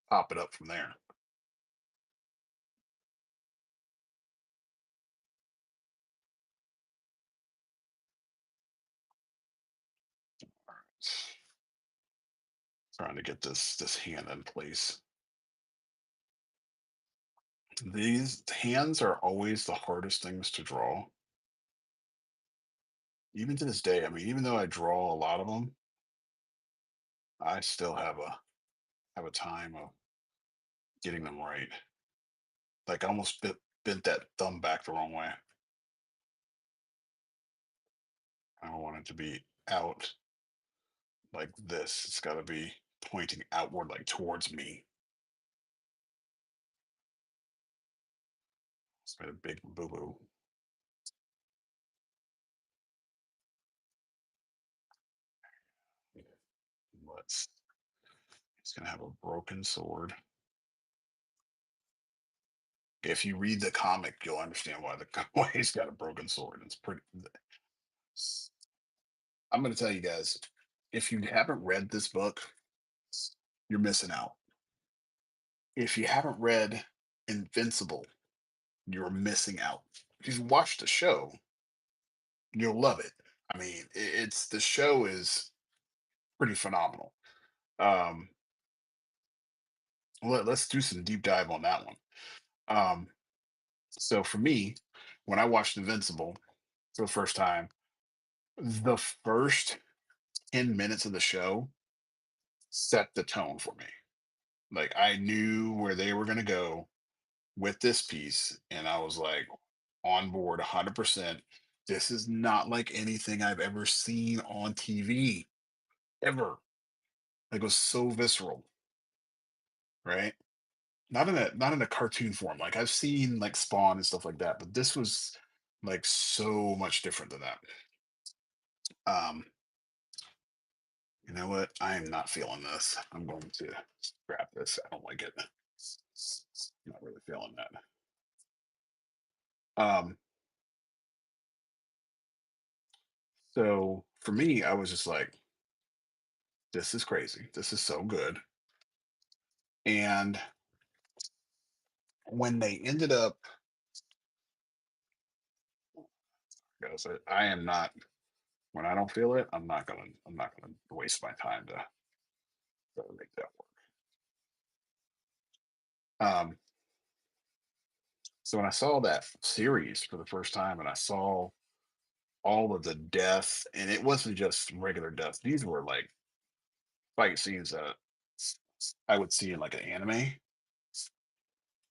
A: pop it up from there. Trying to get this hand in place. These hands are always the hardest things to draw. Even to this day, I mean, even though I draw a lot of them, I still have a time of getting them right. Like I almost bent that thumb back the wrong way. I don't want it to be out like this. It's got to be pointing outward, like towards me. It's made a big boo boo. Let's. It's gonna have a broken sword. If you read the comic, you'll understand why why he's got a broken sword. It's pretty. I'm gonna tell you guys, if you haven't read this book, you're missing out. If you haven't read Invincible, you're missing out. If you've watched the show, you'll love it. I mean, it's the show is pretty phenomenal. Um, let's do some deep dive on that one. Um, so for me, when I watched Invincible for the first time, the first 10 minutes of the show set the tone for me. Like I knew where they were going to go with this piece, and I was like on board 100%. This is not like anything I've ever seen on TV ever. Like, it was so visceral, right? Not in a cartoon form. Like I've seen like Spawn and stuff like that, but this was like so much different than that. Um, you know what? I am not feeling this. I'm going to scrap this. I don't like it. Not really feeling that. Um, so for me, I was just like, this is crazy. This is so good. And when they ended up, guys, I am not. When I don't feel it, I'm not gonna waste my time to make that work. So when I saw that series for the first time, and I saw all of the death, and it wasn't just regular death. These were like fight scenes that I would see in like an anime.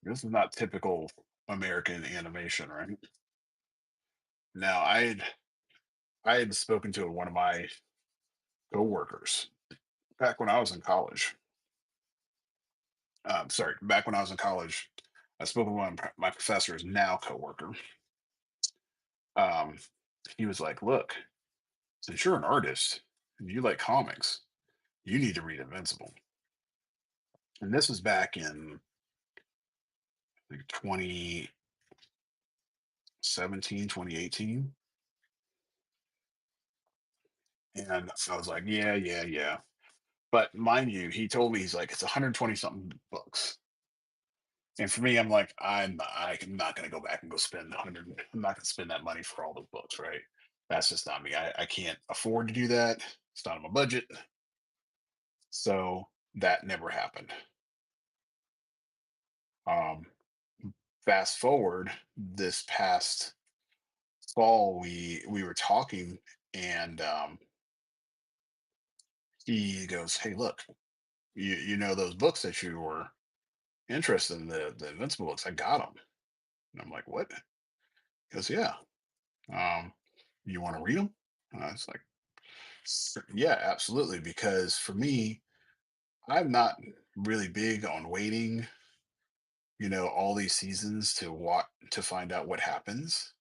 A: This is not typical American animation, right? Now, I had spoken to one of my coworkers back when I was in college. Sorry, back when I was in college, I spoke with one of my professors, now coworker. Um, he was like, "Look, since you're an artist and you like comics, you need to read Invincible." And this was back in like 2017, 2018. And I was like, "Yeah, yeah, yeah." But mind you, he told me he's like, "It's 120 something books." And for me, I'm like, I'm not going to go back and go spend 100. I'm not going to spend that money for all those books, right? That's just not me. I can't afford to do that. It's not on my budget. So that never happened. Um, Fast forward this past fall, we were talking, and he goes, "Hey, look, you know those books that you were interested in, the Invincible books? I got them." And I'm like, "What?" He goes, "Yeah. Um, you want to read them?" And I was like, Yeah, absolutely. Because for me, I'm not really big on waiting, all these seasons to find out what happens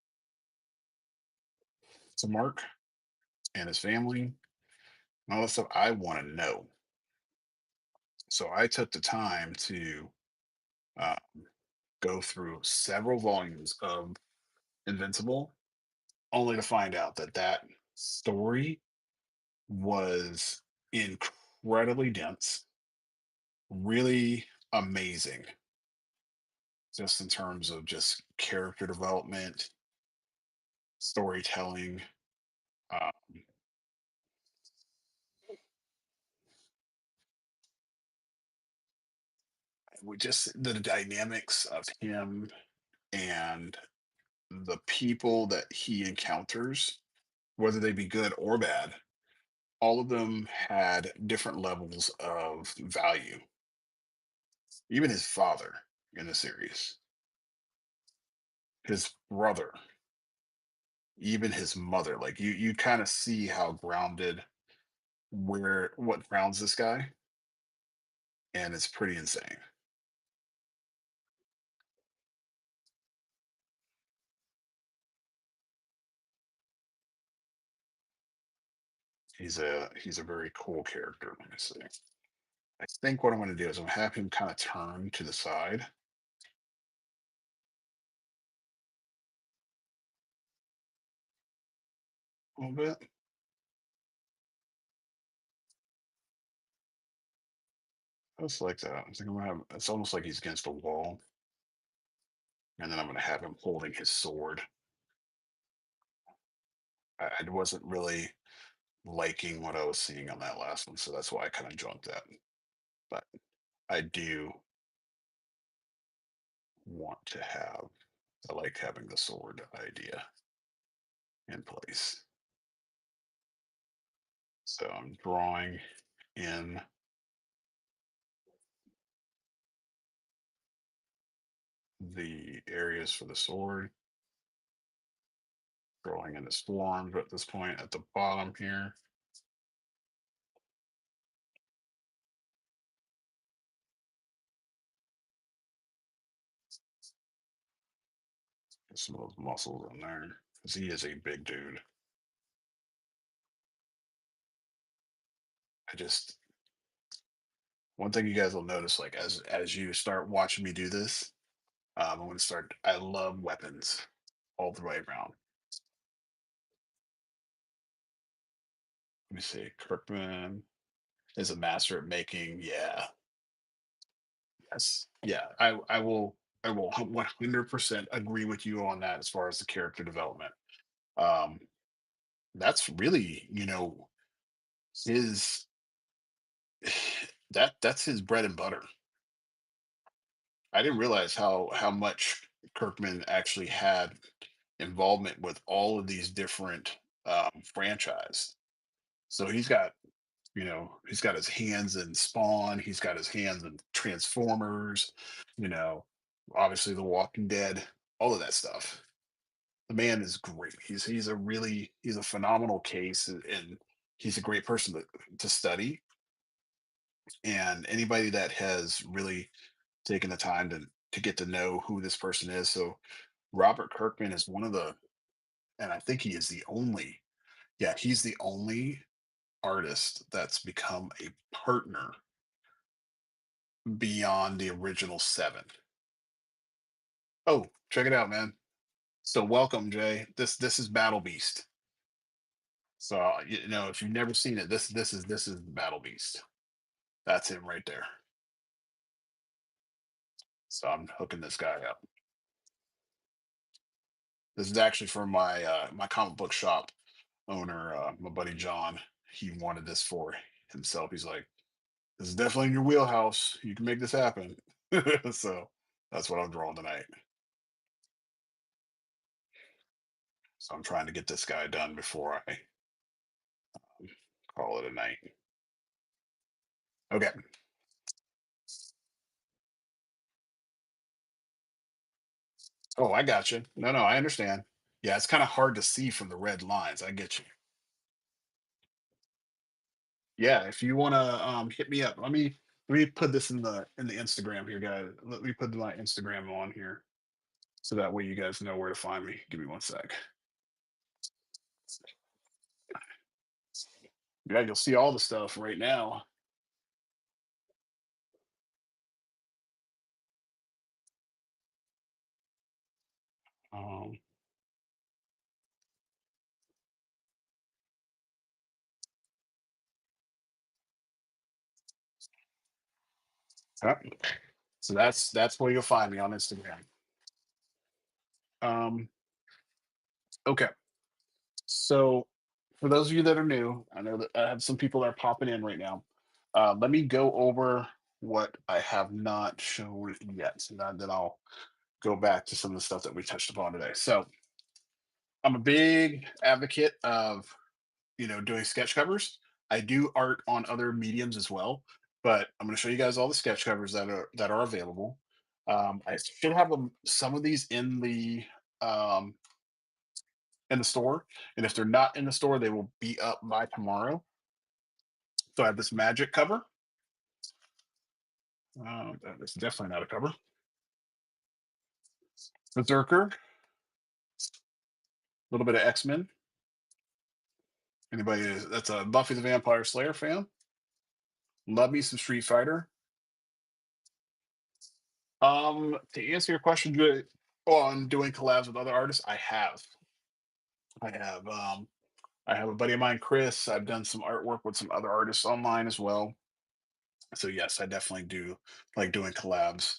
A: to Mark and his family and all that stuff. I want to know. So I took the time to uh, go through several volumes of Invincible, only to find out that that story was incredibly dense, really amazing, just in terms of just character development, storytelling, uh, with just the dynamics of him and the people that he encounters, whether they be good or bad. All of them had different levels of value. Even his father in the series, his brother, even his mother. Like you kind of see how grounded, where what grounds this guy, and it's pretty insane. He's a very cool character. Let me see. I think what I'm going to do is I'm gonna have him kind of turn to the side a little bit. Just like that. I think I'm gonna have. It's almost like he's against a wall, and then I'm going to have him holding his sword. I wasn't really liking what I was seeing on that last one, so that's why I kind of junked that. But I do want to have. I like having the sword idea in place. So I'm drawing in the areas for the sword, drawing in his forearms at this point at the bottom here. Get some of those muscles in there because he is a big dude. I just one thing you guys will notice, like as you start watching me do this, I'm going to start. I love weapons all the way around. Let me see. Kirkman is a master at making. Yeah. Yes. Yeah. I will 100% agree with you on that as far as the character development. Um, that's really, his that's his bread and butter. I didn't realize how much Kirkman actually had involvement with all of these different franchise. So he's got his hands in Spawn, he's got his hands in Transformers, you know, obviously The Walking Dead, all of that stuff. The man is great. He's a phenomenal case, and he's a great person to study. And anybody that has really taken the time to get to know who this person is. So Robert Kirkman is one of the, and I think he is the only, yeah, he's the only artist that's become a partner beyond the original seven. Oh, check it out, man. So welcome, Jay. This is Battle Beast. So if you've never seen it, this is Battle Beast. That's him right there. So I'm hooking this guy up. This is actually from my comic book shop owner, my buddy John. He wanted this for himself. He's like, "This is definitely in your wheelhouse. You can make this happen." So that's what I'm drawing tonight. So I'm trying to get this guy done before I call it a night. Okay. Oh, I got you. No, no, I understand. Yeah, it's kind of hard to see from the red lines. I get you. Yeah, if you wanna hit me up, let me put this in the Instagram here, guys. Let me put my Instagram on here so that way you guys know where to find me. Give me one sec. Yeah, you'll see all the stuff right now. Um, yeah, so that's where you'll find me on Instagram. Um, okay, so for those of you that are new, I know that I have some people that are popping in right now. Let me go over what I have not shown yet, and then I'll go back to some of the stuff that we touched upon today. So I'm a big advocate of doing sketch covers. I do art on other mediums as well, but I'm going to show you guys all the sketch covers that are available. I should have some of these um, in the store, and if they're not in the store, they will be up by tomorrow. So I have this magic cover. That is definitely not a cover. Berserker, a little bit of X Men. Anybody that's a Buffy the Vampire Slayer fan? Love me some Street Fighter. To answer your question on doing collabs with other artists, I have. I have. I have a buddy of mine, Chris. I've done some artwork with some other artists online as well. So yes, I definitely do like doing collabs.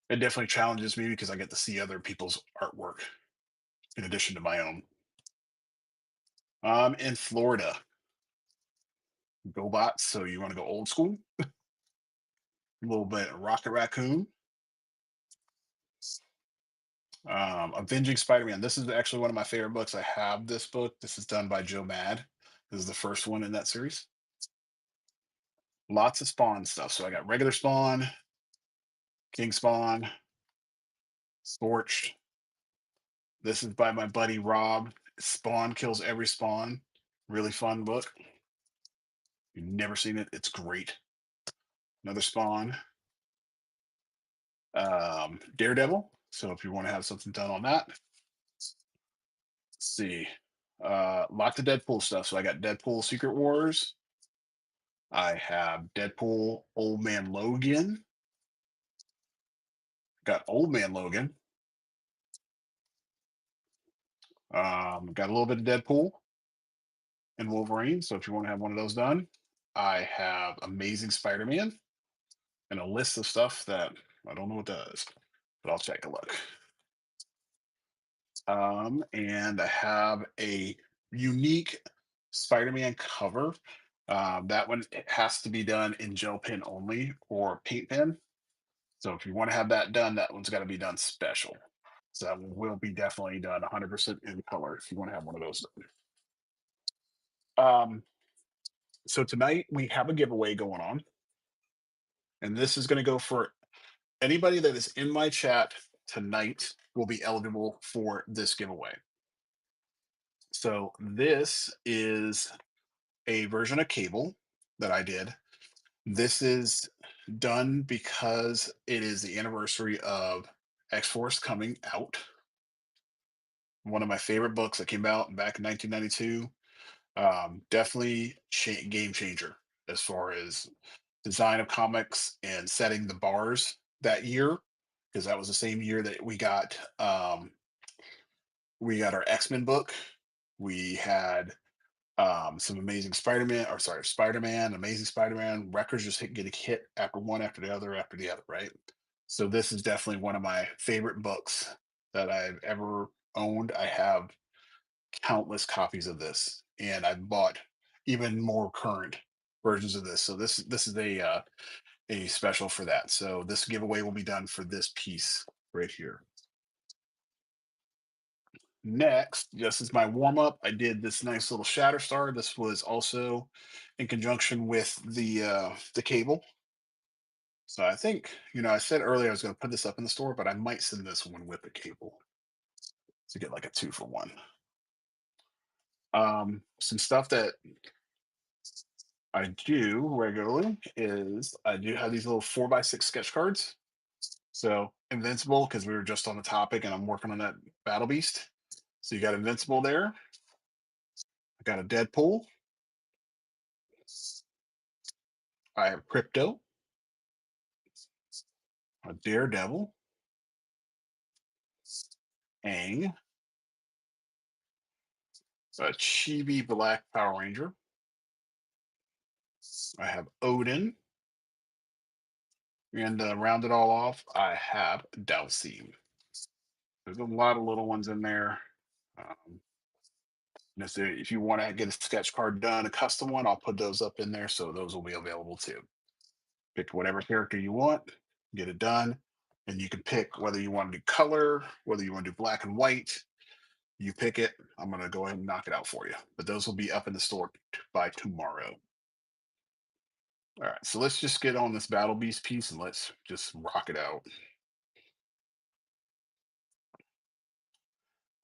A: It definitely challenges me because I get to see other people's artwork in addition to my own. In Florida, GoBots. So you want to go old school? A little bit of Rocket Raccoon. Avenging Spider-Man. This is actually one of my favorite books. I have this book. This is done by Joe Mad. This is the first one in that series. Lots of Spawn stuff. So I got regular Spawn, King Spawn, Scorched. This is by my buddy Rob. Spawn Kills Every Spawn. Really fun book. You've never seen it. It's great. Another Spawn. Daredevil. So if you want to have something done on that, let's see. Lots of Deadpool stuff. So I got Deadpool Secret Wars. I have Deadpool Old Man Logan. Got Old Man Logan. Got a little bit of Deadpool and Wolverine. So if you want to have one of those done, I have Amazing Spider-Man and a list of stuff that I don't know what does, but I'll take a look. And I have a unique Spider-Man cover. That one it has to be done in gel pen only or paint pen. So if you want to have that done, that one's got to be done special. So that will be definitely done 100% in color if you want to have one of those done. So tonight we have a giveaway going on, and this is going to go for anybody that is in my chat tonight will be eligible for this giveaway. So this is a version of Cable that I did. This is done because it is the anniversary of X Force coming out. One of my favorite books that came out back in 1992. Definitely game changer as far as design of comics and setting the bars that year, because that was the same year that we got our X-Men book. We had some Amazing Spider-Man, or sorry, Spider-Man, Amazing Spider-Man. Records just getting hit after the other, right? So this is definitely one of my favorite books that I've ever owned. I have countless copies of this, and I've bought even more current versions of this. So this is a special for that. So this giveaway will be done for this piece right here. Next, just as my warm up, I did this nice little Shatterstar. This was also in conjunction with the cable. So I think I said earlier I was going to put this up in the store, but I might send this one with the cable to get like a 2 for 1. Some stuff that I do regularly is I do have these little 4x6 sketch cards. So Invincible, because we were just on the topic and I'm working on that Battle Beast. So you got Invincible there. I got a Deadpool. I have Crypto, a Daredevil, Aang, a Chibi Black Power Ranger. I have Odin, and round it all off, I have Dhalsim. There's a lot of little ones in there. Um, if you want to get a sketch card done, a custom one, I'll put those up in there, so those will be available too. Pick whatever character you want, get it done, and you can pick whether you want to do color, whether you want to do black and white. You pick it. I'm going to go ahead and knock it out for you. But those will be up in the store by tomorrow. All right, so let's just get on this Battle Beast piece and let's just rock it out.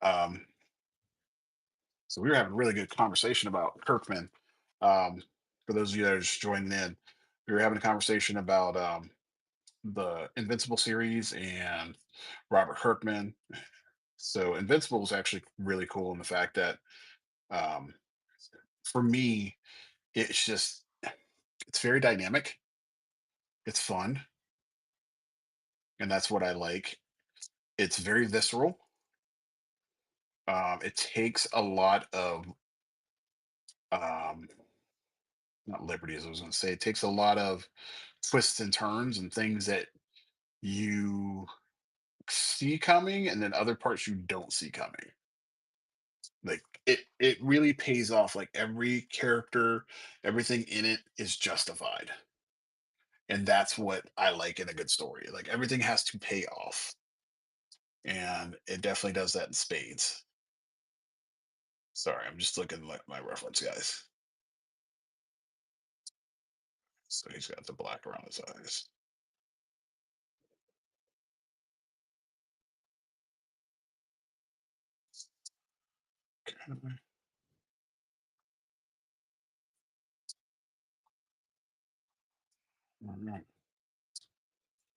A: Um, so we were having a really good conversation about Kirkman. Um, for those of you that are just joining in, we were having a conversation about the Invincible series and Robert Kirkman. So Invincible is actually really cool in the fact that um, for me, it's just it's very dynamic. It's fun, and that's what I like. It's very visceral. It takes a lot of um, not liberty, as I was going to say. It takes a lot of twists and turns and things that you see coming, and then other parts you don't see coming. Like it really pays off. Like every character, everything in it is justified, and that's what I like in a good story. Like everything has to pay off, and it definitely does that in spades. Sorry, I'm just looking at my reference, guys. So he's got the black around his eyes. Okay. All right.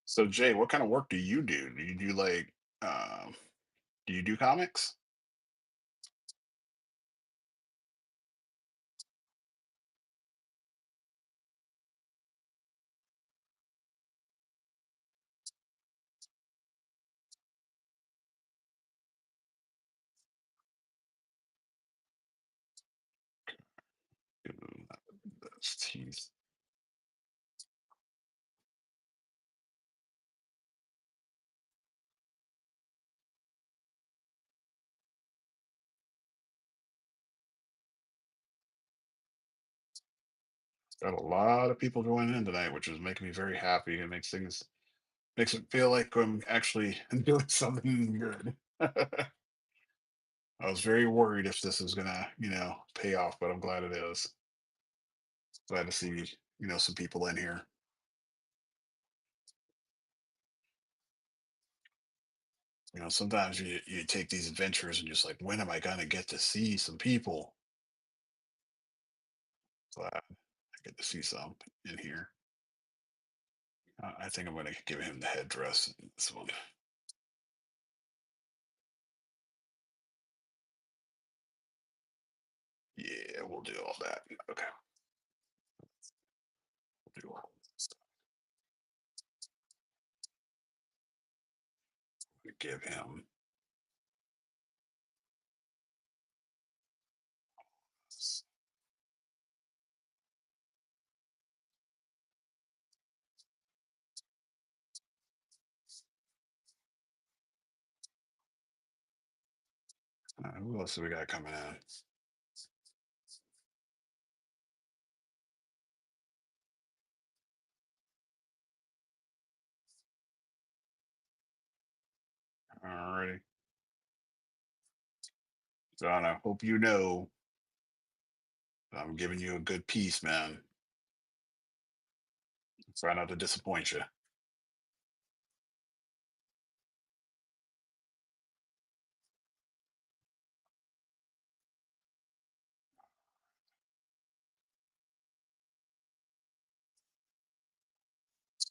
A: So Jay, what kind of work do you do? Do you do like do you do comics? That's teeth. Got a lot of people joining in tonight, which is making me very happy. It makes it feel like I'm actually doing something good. I was very worried if this was gonna, pay off, but I'm glad it is. Glad to see, some people in here. Sometimes you take these adventures and just like, when am I gonna get to see some people? Glad I get to see some in here. I think I'm gonna give him the headdress in this one. Yeah, we'll do all that. Okay, we'll do all this stuff. Give him. This. Who else do we got coming in? Alrighty. John, I hope you know I'm giving you a good piece, man. Try not to disappoint you.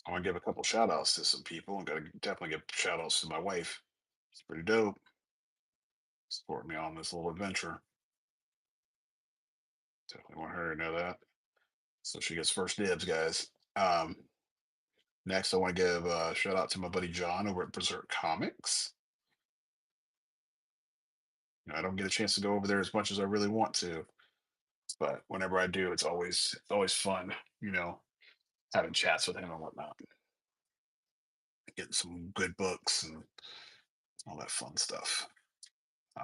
A: I want to give a couple shout outs to some people. I'm going to definitely give shout outs to my wife. It's pretty dope. Support me on this little adventure. Definitely want her to know that. So she gets first dibs, guys. Next, I want to give a shout out to my buddy John over at Berserk Comics. I don't get a chance to go over there as much as I really want to, but whenever I do, it's always fun. You know, having chats with him and whatnot, getting some good books and all that fun stuff. Uh,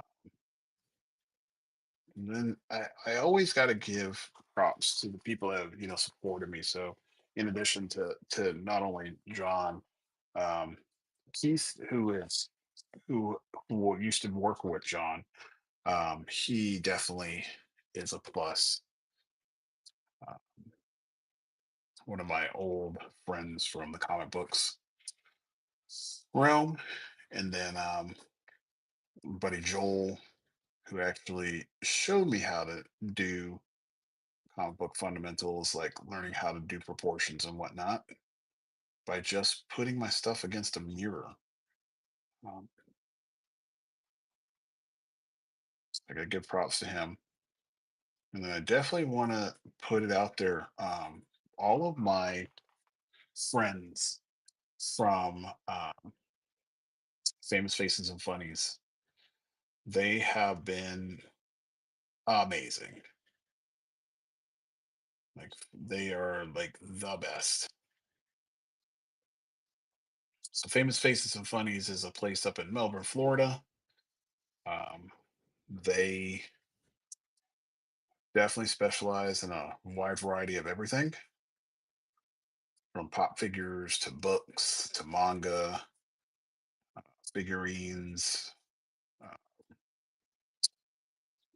A: and then I always got to give props to the people that have supported me. So in addition to not only John, um, Keith, who used to work with John, he definitely is a plus. Uh, One of my old friends from the comic books realm, and then buddy Joel, who actually showed me how to do comic book fundamentals, like learning how to do proportions and whatnot, by just putting my stuff against a mirror. Um, I gotta give props to him, and then I definitely want to put it out there. All of my friends from Famous Faces and Funnies, they have been amazing. Like they are like the best. So Famous Faces and Funnies is a place up in Melbourne, Florida. Um, they definitely specialize in a wide variety of everything, from pop figures to books to manga, figurines. Uh,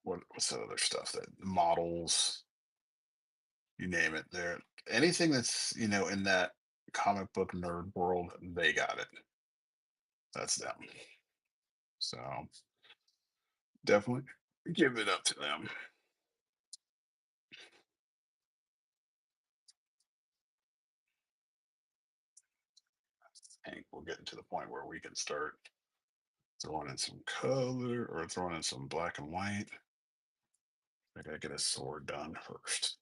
A: what's that other stuff? That models, you name it. There, anything that's in that comic book nerd world, they got it. That's them. So definitely give it up to them. I think we're getting to the point where we can start throwing in some color or throwing in some black and white. I gotta get a sword done first.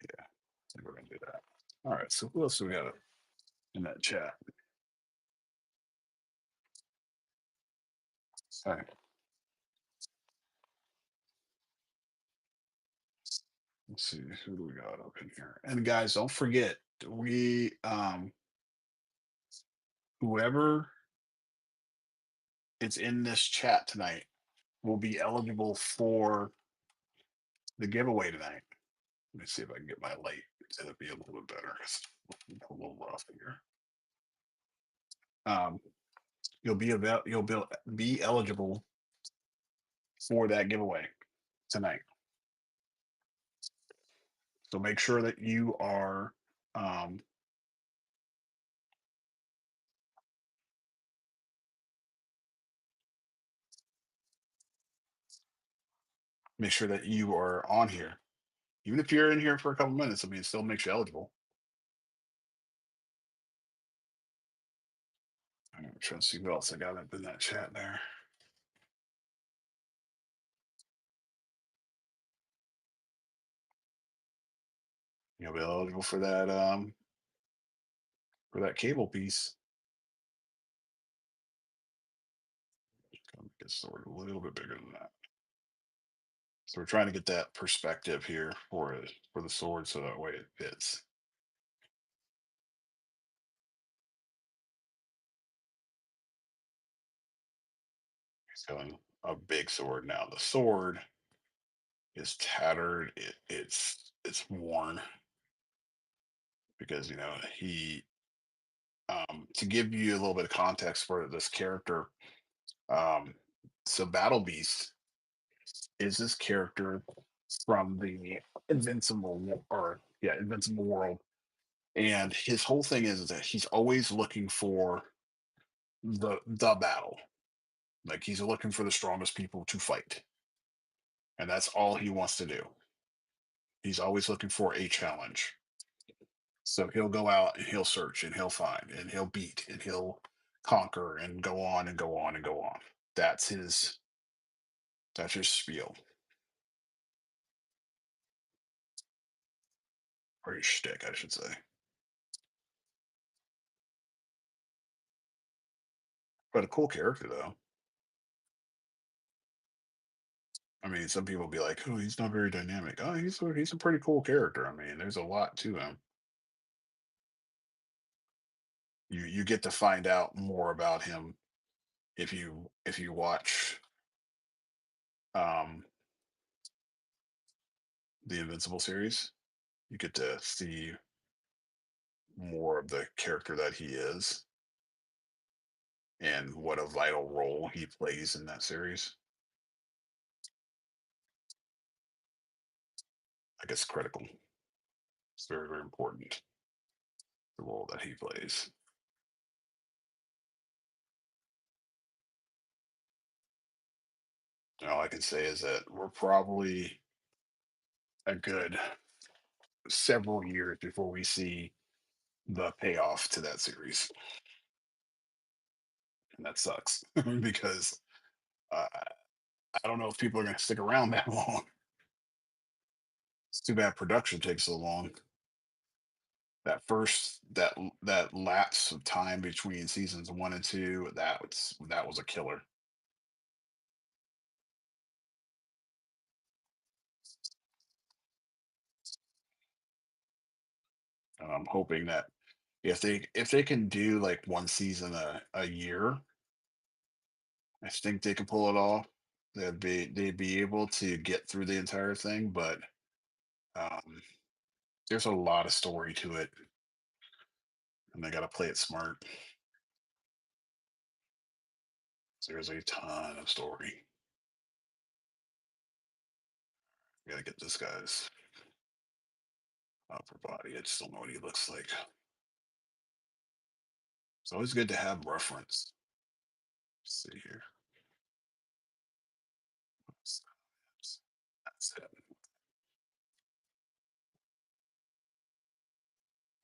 A: Yeah, I think we're gonna do that. All right, so who else do we got in that chat? All right, let's see who do we got up in here. And guys, don't forget, we whoever is in this chat tonight will be eligible for the giveaway tonight. Let me see if I can get my light to be a little bit better. It's a little rough here. Um, you'll be eligible for that giveaway tonight. So make sure that you are um, make sure that you are on here. Even if you're in here for a couple minutes, I mean, it still makes you eligible. I'm trying to see who else I got up in that chat there. You'll be eligible for that cable piece. Get sorted a little bit bigger than that. So we're trying to get that perspective here for the sword, so that way it fits. He's going a big sword now. The sword is tattered. It's worn because he to give you a little bit of context for this character. Um, so Battle Beast is this character from the Invincible world, and his whole thing is that he's always looking for the battle. Like he's looking for the strongest people to fight, and that's all he wants to do. He's always looking for a challenge. So he'll go out and he'll search and he'll find and he'll beat and he'll conquer and go on and go on and go on. That's his that's his spiel or his shtick, I should say. But a cool character though. I mean, some people be like, "Oh, he's not very dynamic." Oh, he's a pretty cool character. I mean, there's a lot to him. You get to find out more about him if you watch um the Invincible series. You get to see more of the character that he is and what a vital role he plays in that series. I guess critical. It's very, very important, the role that he plays. All I can say is that we're probably a good several years before we see the payoff to that series. And that sucks because I don't know if people are going to stick around that long. It's too bad production takes so long. That lapse of time between seasons one and two, that was a killer. And I'm hoping that if they can do like one season a year, I think they can pull it off. They'd be able to get through the entire thing, but um, there's a lot of story to it, and they got to play it smart. There's a ton of story. We got to get this guy's upper body. I just don't know what he looks like. It's always good to have reference. Let's see here. That's it.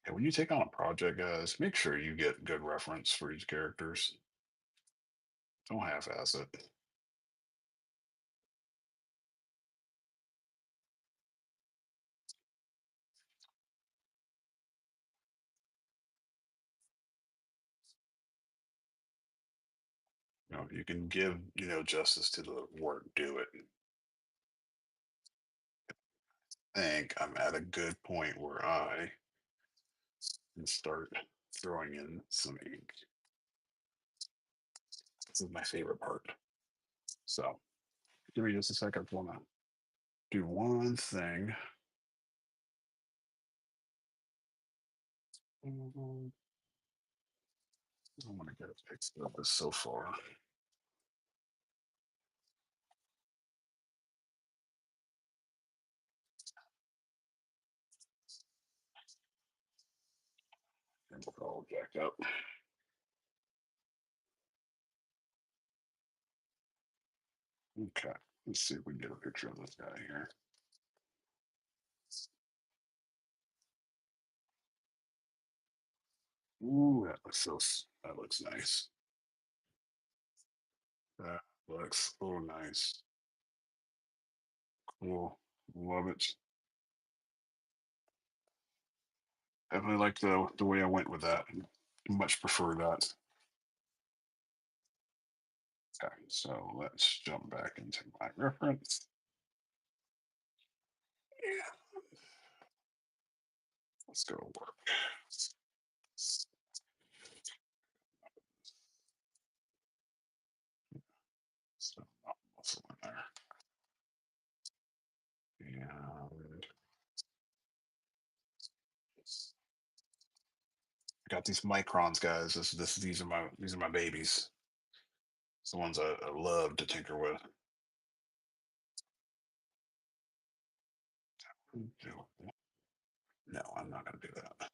A: Yeah, when you take on a project, guys, make sure you get good reference for these characters. Don't half-ass it. If you can give justice to the work, do it. I think I'm at a good point where I can start throwing in some ink. This is my favorite part. So give me just a second. I want to do one thing. I want to get a picture of this so far. And it's all jacked up. Okay. Let's see if we can get a picture of this guy here. Ooh, that looks nice. That looks nice. Cool. Love it. Definitely like the way I went with that. Much prefer that. Okay, so let's jump back into my reference. Yeah, let's go to work. So muscle in there. And I got these microns, guys. These are my babies. It's the ones I love to tinker with. No, I'm not gonna do that.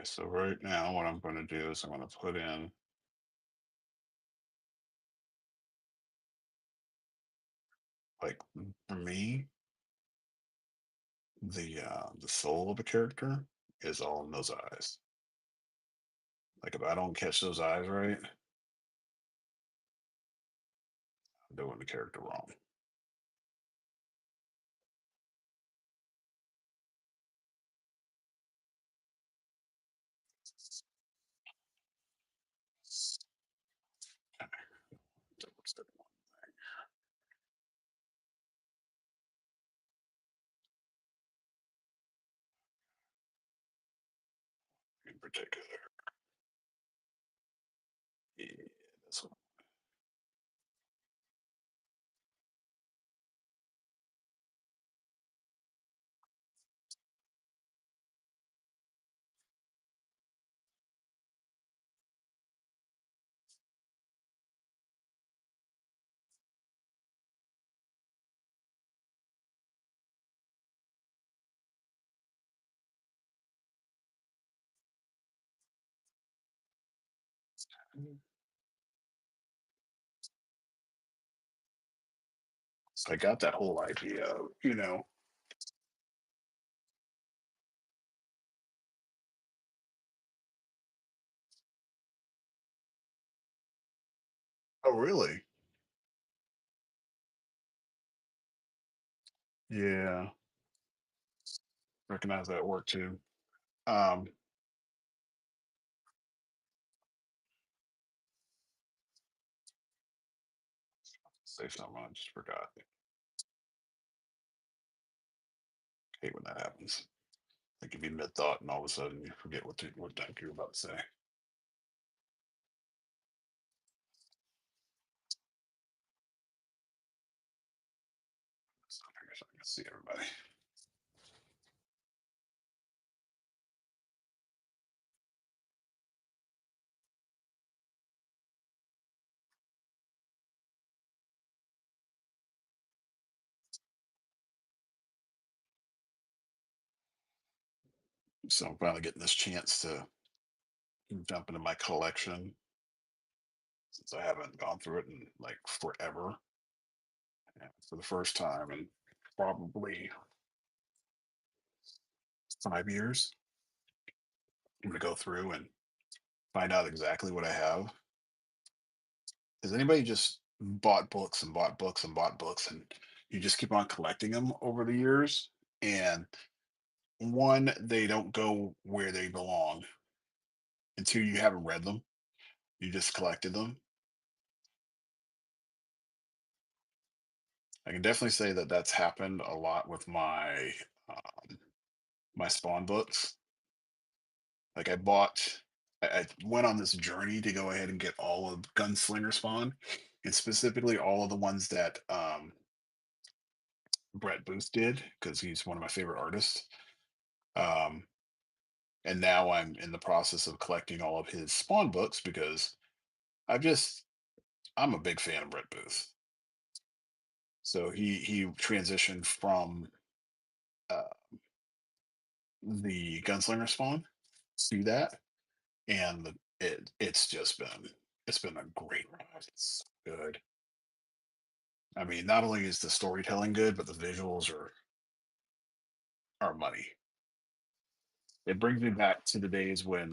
A: So right now, what I'm going to do is I'm going to put in like for me, the soul of a character is all in those eyes. Like if I don't catch those eyes right, I'm doing the character wrong. What's that one in particular? Yeah, this one. So I got that whole idea, Oh, really? Yeah, recognize that work too. Um, say something I just forgot. Hate when that happens. Like if you mid thought and all of a sudden you forget what the heck you're about to say. So I guess I can see everybody. So I'm finally getting this chance to jump into my collection since I haven't gone through it in like forever. And for the first time in probably 5 years, I'm gonna go through and find out exactly what I have. Has anybody just bought books and bought books and bought books and you just keep on collecting them over the years? And one, they don't go where they belong. And two, you haven't read them. You just collected them. I can definitely say that that's happened a lot with my Spawn books. Like I went on this journey to go ahead and get all of Gunslinger Spawn, and specifically all of the ones that Brett Booth did because he's one of my favorite artists. Um, and now I'm in the process of collecting all of his Spawn books because I've just I'm a big fan of Brett Booth. So he transitioned from uh, the Gunslinger Spawn to that, and it's just been a great ride. It's so good. I mean, not only is the storytelling good, but the visuals are money. It brings me back to the days when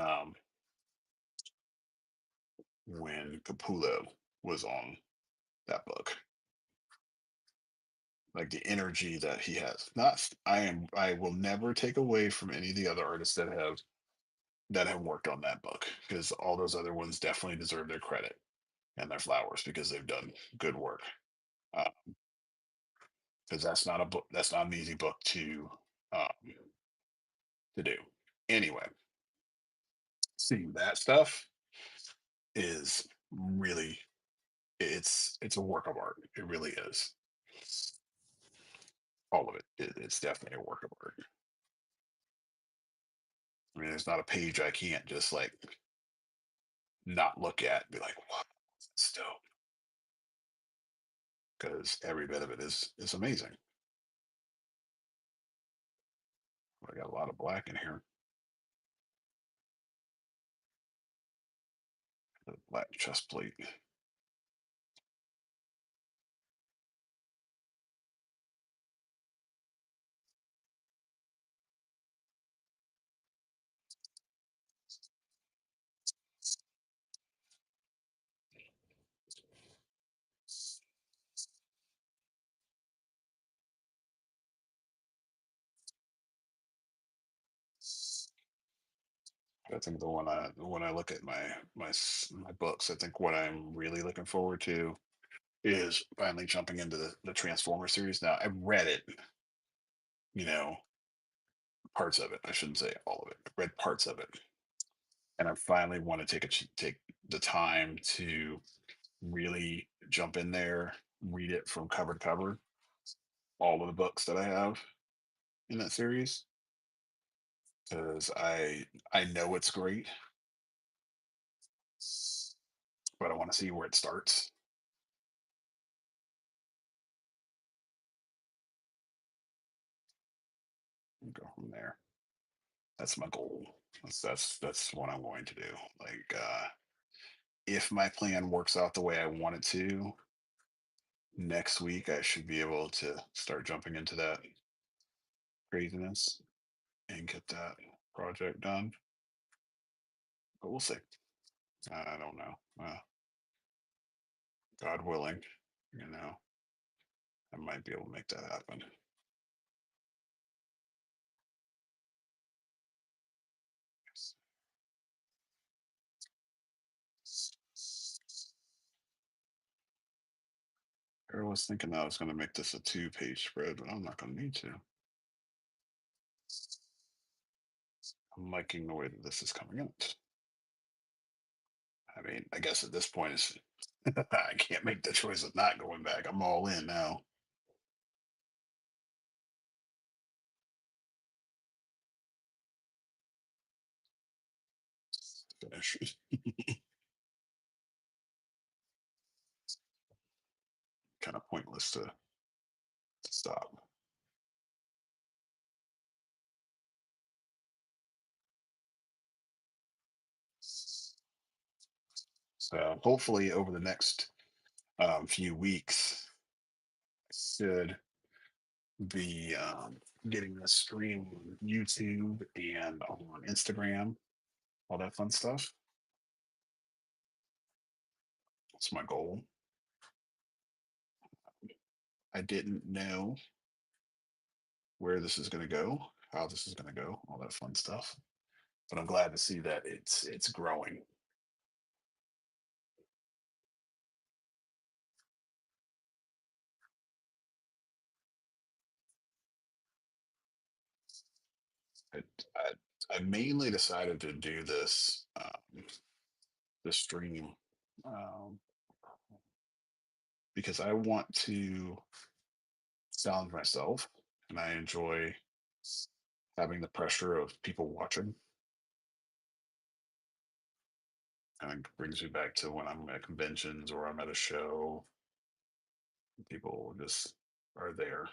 A: Capullo was on that book. Like the energy that he has. Not I will never take away from any of the other artists that have worked on that book because all those other ones definitely deserve their credit and their flowers because they've done good work. Because that's not an easy book um, to do. Anyway, seeing that stuff is really it's a work of art. It really is. All of it's definitely a work of art. I mean, there's not a page I can't just like not look at and be like, wow, that's dope. Because every bit of it is amazing. I got a lot of black in here. Black chest plate. I think the one I when I look at my books, I think what I'm really looking forward to is finally jumping into the Transformer series. Now I've read it, you know, parts of it. I shouldn't say all of it. I read parts of it, and I finally want to take the time to really jump in there, read it from cover to cover, all of the books that I have in that series, because I know it's great, but I want to see where it starts and go from there. That's my goal. That's what I'm going to do. Like, if my plan works out the way I want it to, next week I should be able to start jumping into that craziness and get that project done. But we'll see. I don't know. God willing, you know, I might be able to make that happen. I was thinking I was going to make this a two-page spread, but I'm not going to need to. I'm liking the way that this is coming out. I mean, I guess at this point, it's I can't make the choice of not going back. I'm all in now. Finish. Kind of pointless to stop. So hopefully, over the next few weeks, should be getting this stream on YouTube and on Instagram, all that fun stuff. That's my goal. I didn't know where this is going to go, how this is going to go, all that fun stuff. But I'm glad to see that it's growing. I, I mainly decided to do this stream um, because I want to challenge myself, and I enjoy having the pressure of people watching. Kind of brings me back to when I'm at conventions or I'm at a show. People just are there.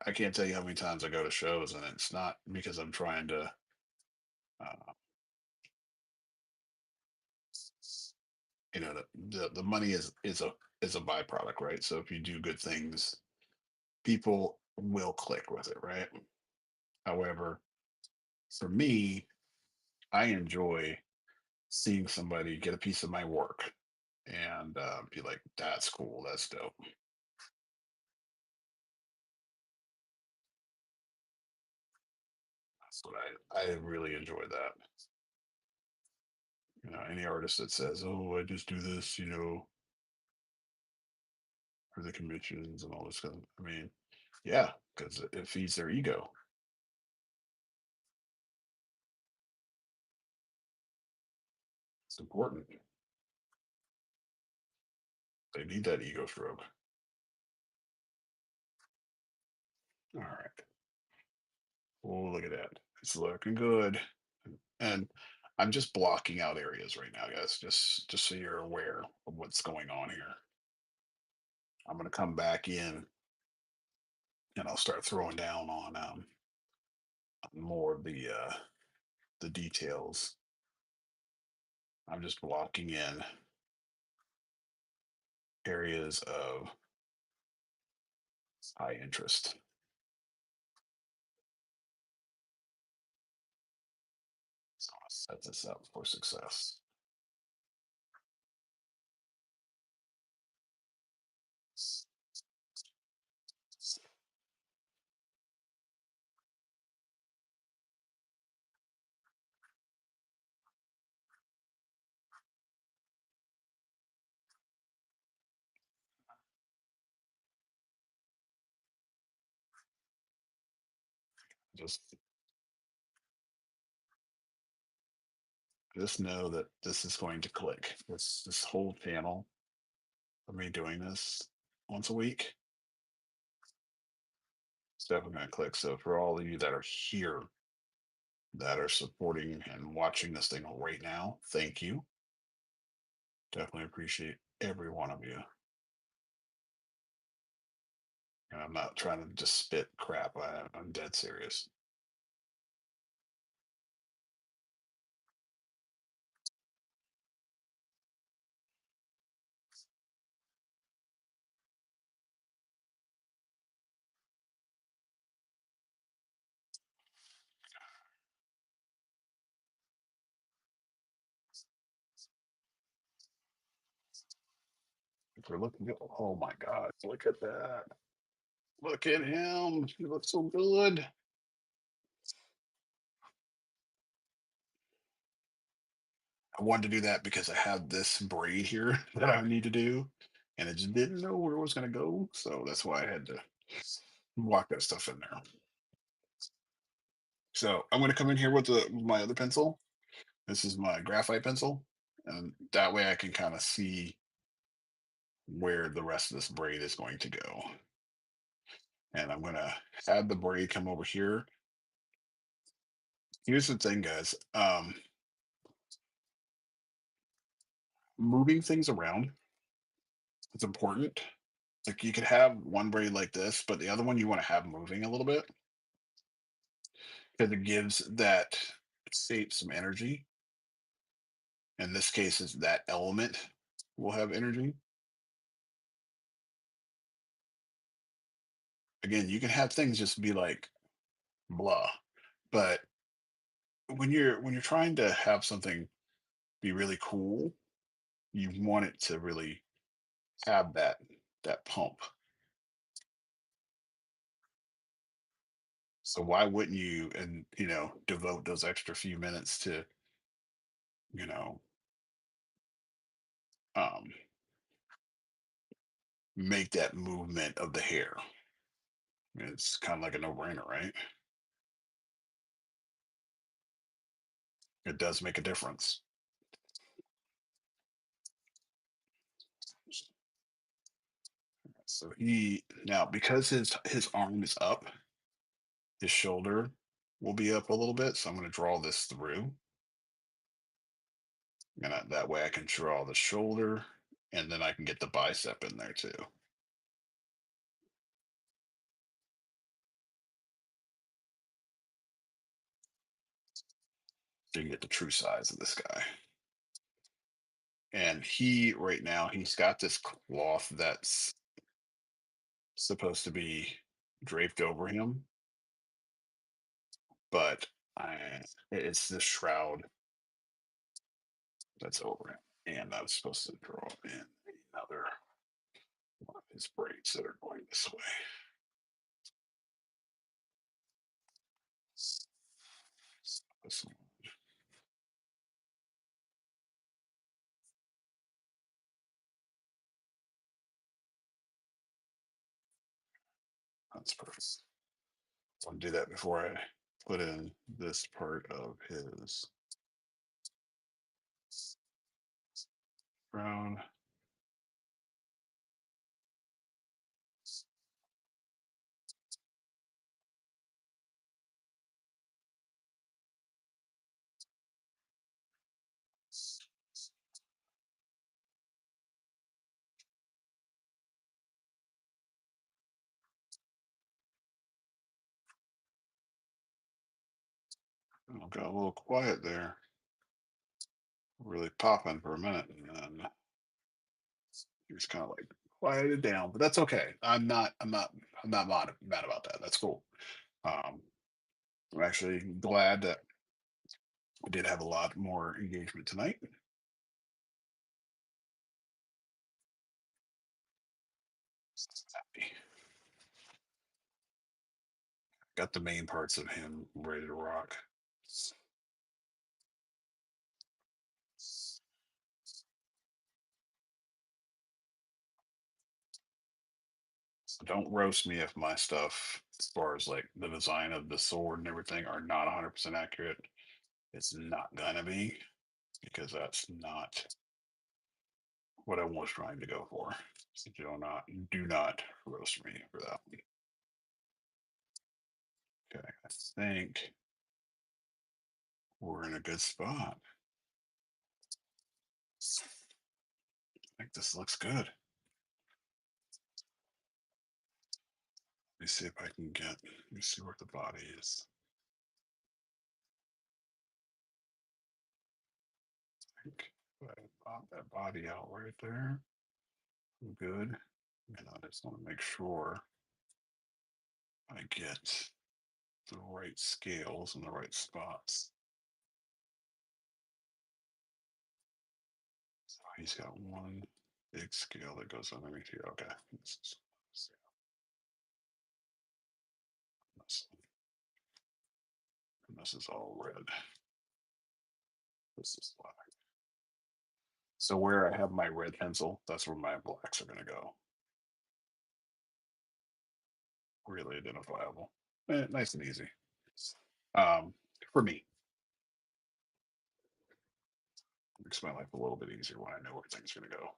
A: I can't tell you how many times I go to shows, and it's not because I'm trying to, uh, the money is a byproduct, right? So if you do good things, people will click with it, right? However, for me, I enjoy seeing somebody get a piece of my work and be like, "That's cool. That's dope." That's what I really enjoy that. Any artist that says, "Oh, I just do this," for the commissions and all this stuff. I mean, yeah, because it feeds their ego. It's important. They need that ego stroke. All right. Oh, look at that. It's looking good. And I'm just blocking out areas right now, guys. Just so you're aware of what's going on here. I'm gonna come back in and I'll start throwing down on more of the details I'm just blocking in areas of high interest. So I'll set this up for success. Just just know that this is going to click. This whole channel of me doing this once a week, it's definitely going to click. So for all of you that are here that are supporting and watching this thing right now, thank you. Definitely appreciate every one of you. And I'm not trying to just spit crap. I'm dead serious. If we're looking at, oh my God, look at that. Look at him. He looks so good. I wanted to do that because I have this braid here that I need to do, and I just didn't know where it was going to go. So that's why I had to walk that stuff in there. So I'm going to come in here with my other pencil. This is my graphite pencil, and that way I can kind of see where the rest of this braid is going to go. And I'm going to have the braid come over here. Here's the thing, guys. Moving things around is important. Like you could have one braid like this, but the other one you want to have moving a little bit because it gives that shape some energy. In this case, is that element will have energy. Again, you can have things just be like blah, but when you're trying to have something be really cool, you want it to really have that pump. So why wouldn't you and devote those extra few minutes to you know um make that movement of the hair? It's kind of like a no-brainer, right? It does make a difference. So he now because his arm is up, his shoulder will be up a little bit. So I'm going to draw this through, and that way I can draw the shoulder, and then I can get the bicep in there too. So you can get the true size of this guy. And he right now he's got this cloth that's supposed to be draped over him, but it's the shroud that's over him. And I was supposed to draw in another one of his braids that are going this way. This one, that's perfect. So I'll do that before I put in this part of his brown. Oh, got a little quiet there. really popping for a minute, and then he was kind of like quieted down. But that's okay. I'm not mad about that. That's cool. Um, I'm actually glad that we did have a lot more engagement tonight. Happy. Got the main parts of him ready to rock. So don't roast me if my stuff, as far as like the design of the sword and everything, are not 100% accurate. It's not gonna be, because that's not what I was trying to go for. So do not roast me for that one. Okay, I think we're in a good spot. I think this looks good. Let me see if I can get. Let me see where the body is. I think if I pop that body out right there. I'm good. And I just want to make sure I get the right scales in the right spots. So he's got one big scale that goes underneath here. Okay. This, and this is all red. This is black. So where I have my red pencil, that's where my blacks are going to go. Really identifiable. Nice and easy. Um, for me, makes my life a little bit easier when I know where things are going to go.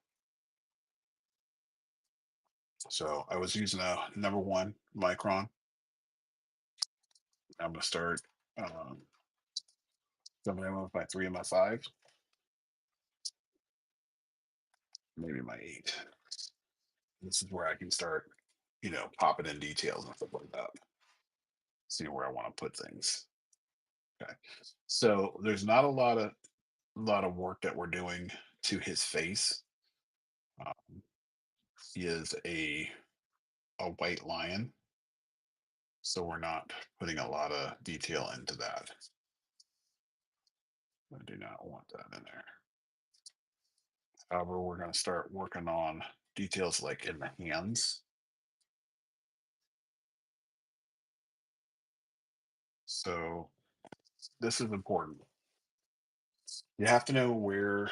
A: So I was using a number one micron. I'm going to start jumping in with my three and my five, maybe my eight. This is where I can start, popping in details and stuff like that. Seeing where I want to put things. Okay. So there's not a lot of work that we're doing to his face. Um, he is a white lion, so we're not putting a lot of detail into that. I do not want that in there. However, we're going to start working on details like in the hands. So this is important. You have to know where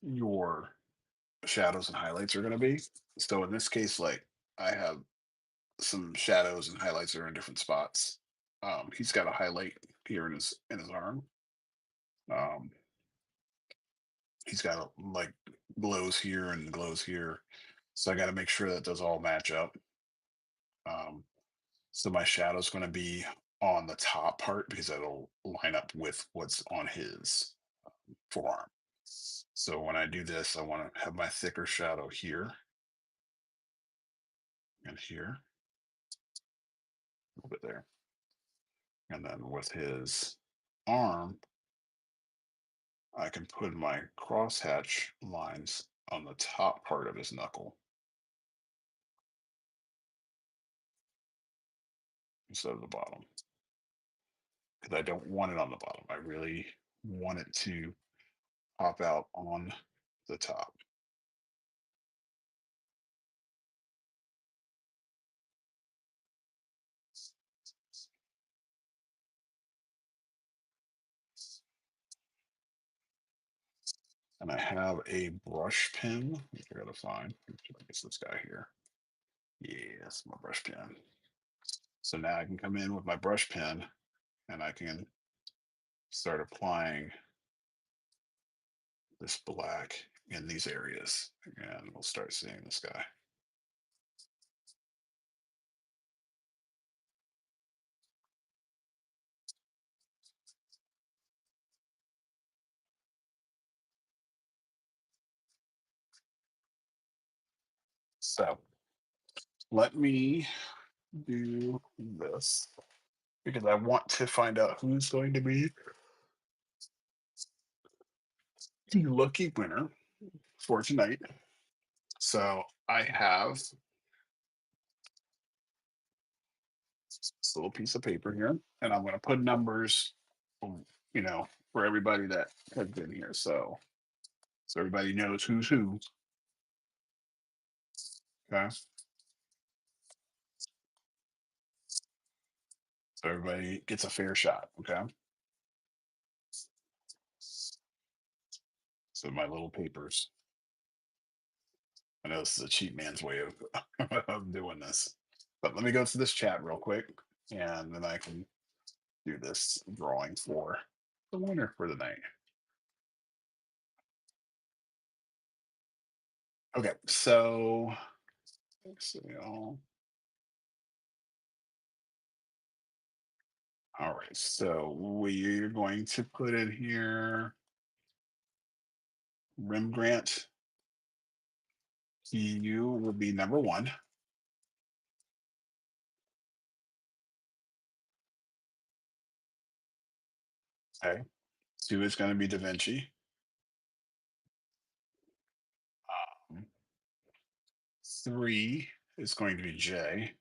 A: your shadows and highlights are going to be. So in this case, like I have some shadows and highlights that are in different spots. He's got a highlight here in his arm. Um, he's got like glows here and glows here. So I got to make sure that those all match up. Um, so my shadow's going to be on the top part because that'll line up with what's on his forearm. So when I do this, I want to have my thicker shadow here and here, a little bit there. And then with his arm, I can put my crosshatch lines on the top part of his knuckle instead of the bottom. Because I don't want it on the bottom. I really want it to pop out on the top. And I have a brush pen, which I gotta find. I guess this guy here. Yes, my brush pen. So now I can come in with my brush pen and I can start applying this black in these areas. And we'll start seeing this guy. So let me do this because I want to find out who's going to be the lucky winner for tonight. So I have this little piece of paper here, and I'm going to put numbers, um, for everybody that has been here. So everybody knows who's who. Okay. So everybody gets a fair shot. Okay. So my little papers. I know this is a cheap man's way of, of doing this, but let me go to this chat real quick, and then I can do this drawing for the winner for the night. Okay, so let's see. All right, so we're going to put in here Rembrandt EU will be number one. Okay, two is going to be Da Vinci. Um, three is going to be J.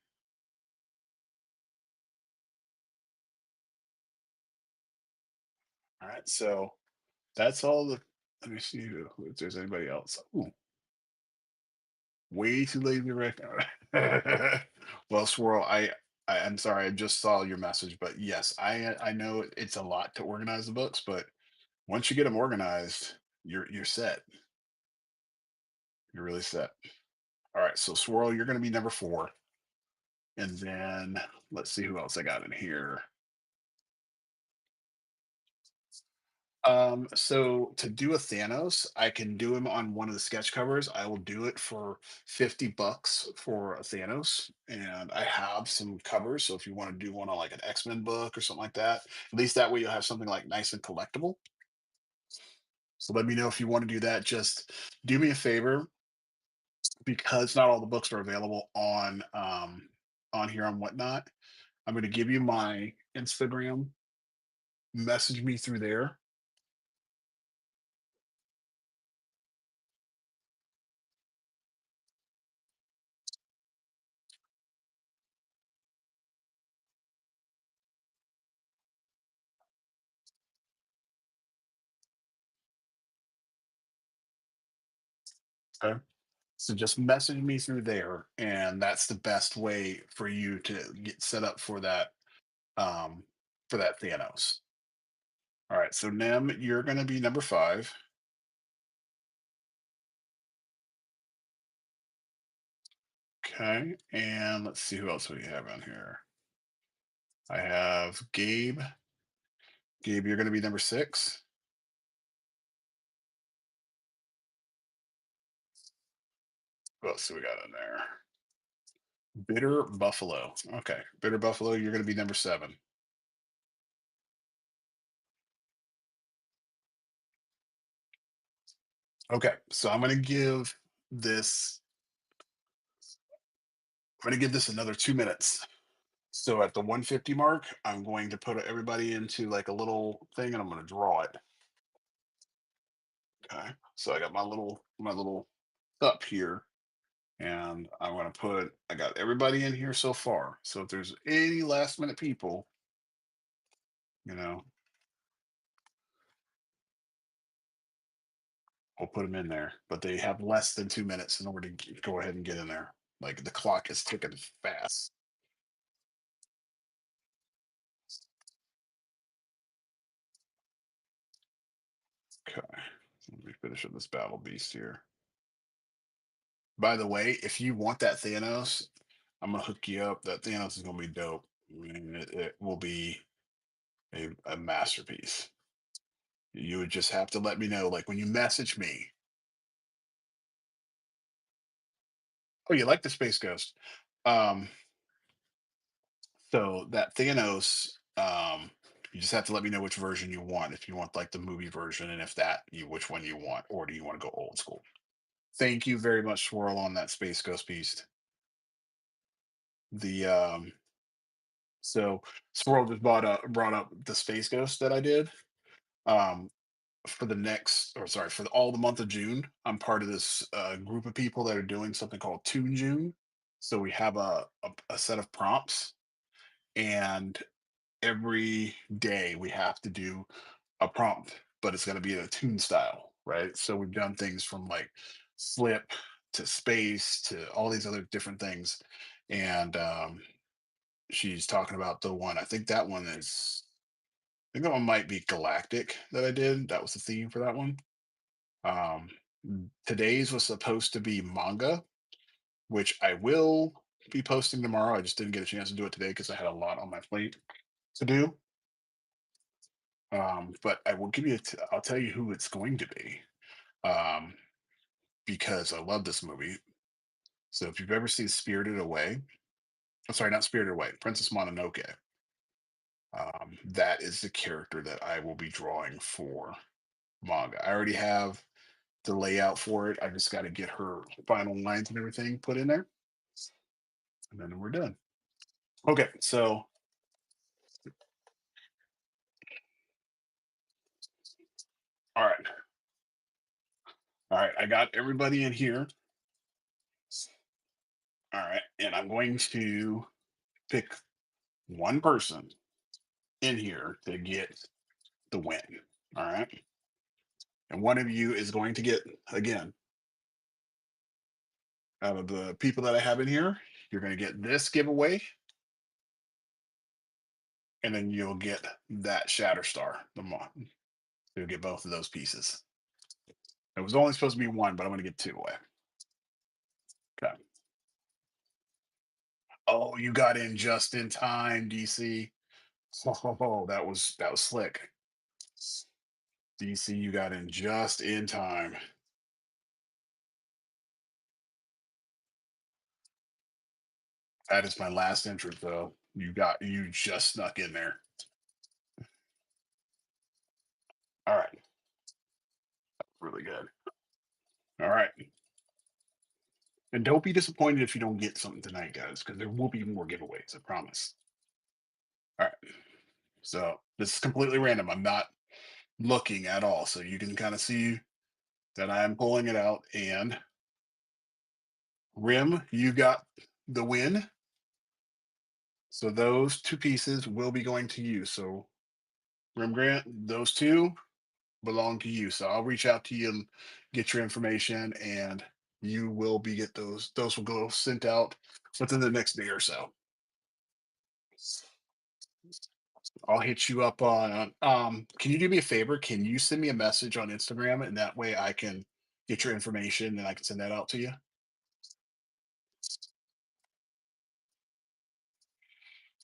A: All right, so that's all the. Let me see if there's anybody else. Ooh, way too late to reckon. Well, Swirl, I'm sorry, I just saw your message, but yes, I know it's a lot to organize the books, but once you get them organized, you're set. You're really set. All right, so Swirl, you're going to be number four, and then let's see who else I got in here. So to do a Thanos, I can do him on one of the sketch covers. I will do it for $50 for a Thanos. And I have some covers. So if you want to do one on like an X-Men book or something like that, at least that way you'll have something like nice and collectible. So let me know if you want to do that. Just do me a favor because not all the books are available on here on whatnot. I'm going to give you my Instagram. Message me through there. Okay. So just message me through there, and that's the best way for you to get set up um for that Thanos. All right, so Nem, you're gonna be number five. Okay, and let's see who else we have on here. I have Gabe. Gabe, you're gonna be number six. Who else do we got in there? Bitter Buffalo. Okay, Bitter Buffalo, you're gonna be number seven. Okay, so this. I'm gonna give this another 2 minutes. So at the 150 mark, I'm going to put everybody into like a little thing and I'm going to draw it. Okay. So I got my little cup here and I'm going to I got everybody in here so far. So if there's any last minute people, you know, we'll put them in there, but they have less than 2 minutes in order to go ahead and get in there. Like the clock is ticking fast. Okay. Let me finish up this battle beast here. By the way, if you want that Thanos, I'm gonna hook you up. That Thanos is gonna be dope. I mean, it will be a masterpiece. You would just have to let me know, like when you message me. Oh, you like the Space Ghost? Um, so that Thanos, you just have to let me know which version you want. If you want like the movie version, and if that you which one you want, or do you want to go old school? Thank you very much, Swirl, on that Space Ghost piece. The so Swirl just brought up the Space Ghost that I did. Um, for the next, or sorry, for all the month of June, I'm part of this group of people that are doing something called Toon June. So we have a set of prompts, and every day we have to do a prompt, but it's going to be in a tune style, right? So we've done things from like flip to space to all these other different things. And she's talking about the one, I think that one is, I think that one might be Galactic that I did. That was the theme for that one. Um, Today's was supposed to be manga, which I will be posting tomorrow. I just didn't get a chance to do it today because I had a lot on my plate to do. But I will give you, I'll tell you who it's going to be, um, because I love this movie. So if you've ever seen Spirited Away, I'm sorry, not Spirited Away, Princess Mononoke, that is the character that I will be drawing for manga. I already have the layout for it. I just got to get her final lines and everything put in there, and then we're done. Okay, so all right, all right, I got everybody in here. All right, and I'm going to pick one person in here to get the win. All right, and one of you is going to get, again, out of the people that I have in here, you're going to get this giveaway, and then you'll get that Shatterstar. You'll get both of those pieces. It was only supposed to be one, but I'm going to get two away. Okay. Oh, you got in just in time, DC. Oh, that was slick. DC, you got in just in time. That is my last entrance, though. You just snuck in there. All right, really good. All right, and don't be disappointed if you don't get something tonight, guys, because there will be more giveaways. I promise. All right, so this is completely random. I'm not looking at all, so you can kind of see that I am pulling it out. And Rim, you got the win. So those two pieces will be going to you. So Rim Grant, those two belong to you. So I'll reach out to you and get your information, and you will be get those. Those will go sent out within the next day or so. I'll hit you up on. Can you do me a favor? Can you send me a message on Instagram, and that way I can get your information and I can send that out to you.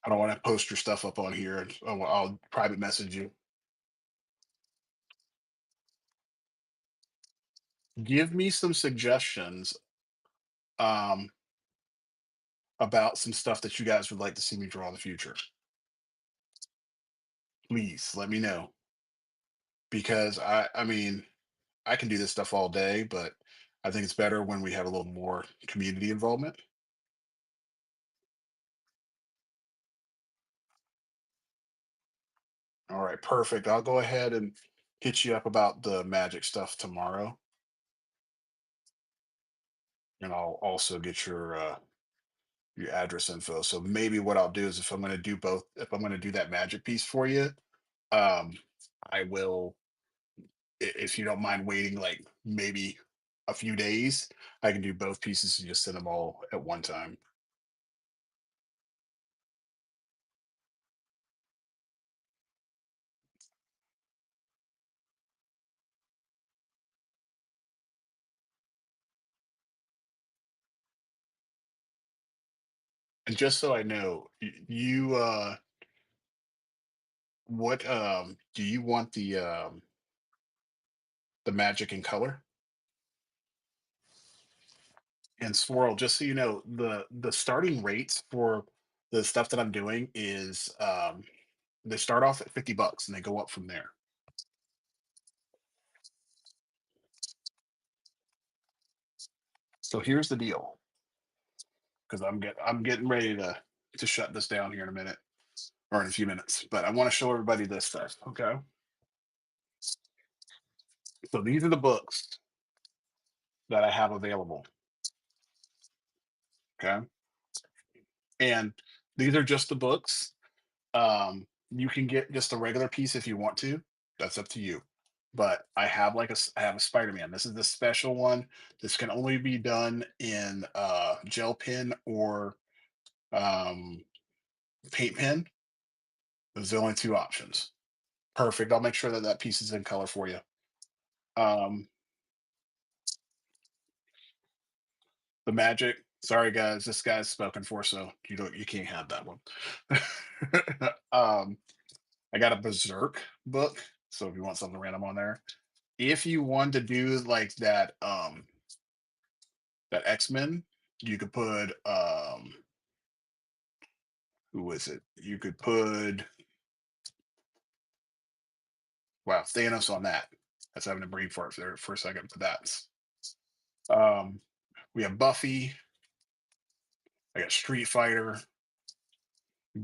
A: I don't want to post your stuff up on here. I'll private message you. Give me some suggestions, um, about some stuff that you guys would like to see me draw in the future. Please let me know, because I mean, I can do this stuff all day, but I think it's better when we have a little more community involvement. All right, perfect. I'll go ahead and hit you up about the magic stuff tomorrow, and I'll also get your address info. So maybe what I'll do is, if I'm going to do both, if I'm going to do that magic piece for you, um, I will, if you don't mind waiting like maybe a few days, I can do both pieces and just send them all at one time. And just so I know, you what do you want the magic in color and swirl? Just so you know, the starting rates for the stuff that I'm doing is, they start off at $50 and they go up from there. So here's the deal, because I'm getting ready to shut this down here in a minute, or in a few minutes. But I want to show everybody this stuff. Okay. So these are the books that I have available. Okay. And these are just the books. You can get just a regular piece if you want to. That's up to you. But I have I have a Spider-Man. This is the special one. This can only be done in gel pen or um, paint pen. Those are the only two options. Perfect. I'll make sure that that piece is in color for you. Um, the magic. Sorry guys, this guy's spoken for, so you can't have that one. um, I got a Berserk book, so if you want something random on there, if you want to do like that X-Men, you could put who is it? You could put wow, Thanos on that. That's having a brain fart there for a second for that. Um, we have Buffy. I got Street Fighter,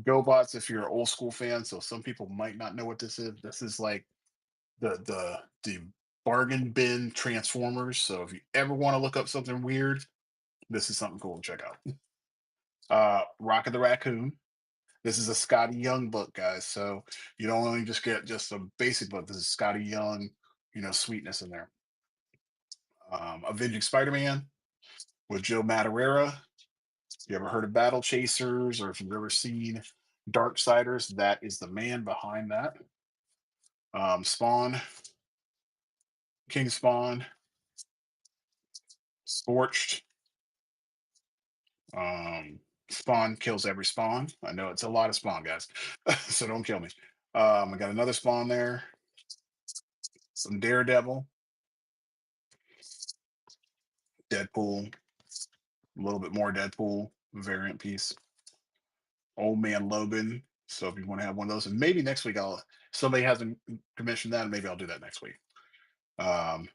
A: GoBots. If you're an old school fan, so some people might not know what this is. This is like the bargain bin Transformers. So if you ever want to look up something weird, this is something cool to check out. Rocket the Raccoon. This is a Scotty Young book, guys. So you don't only just get just a basic book. This is Scotty Young, sweetness in there. Avenging Spider-Man with Joe Madureira. You ever heard of Battle Chasers, or if you've ever seen Darksiders, that is the man behind that. Spawn, King Spawn, Scorched. Um, Spawn kills every spawn. I know it's a lot of spawn, guys, so don't kill me. I got another spawn there. Some Daredevil, Deadpool, a little bit more Deadpool variant piece. Old Man Logan. So if you want to have one of those, and maybe next week somebody hasn't commissioned that, and maybe I'll do that next week. Um,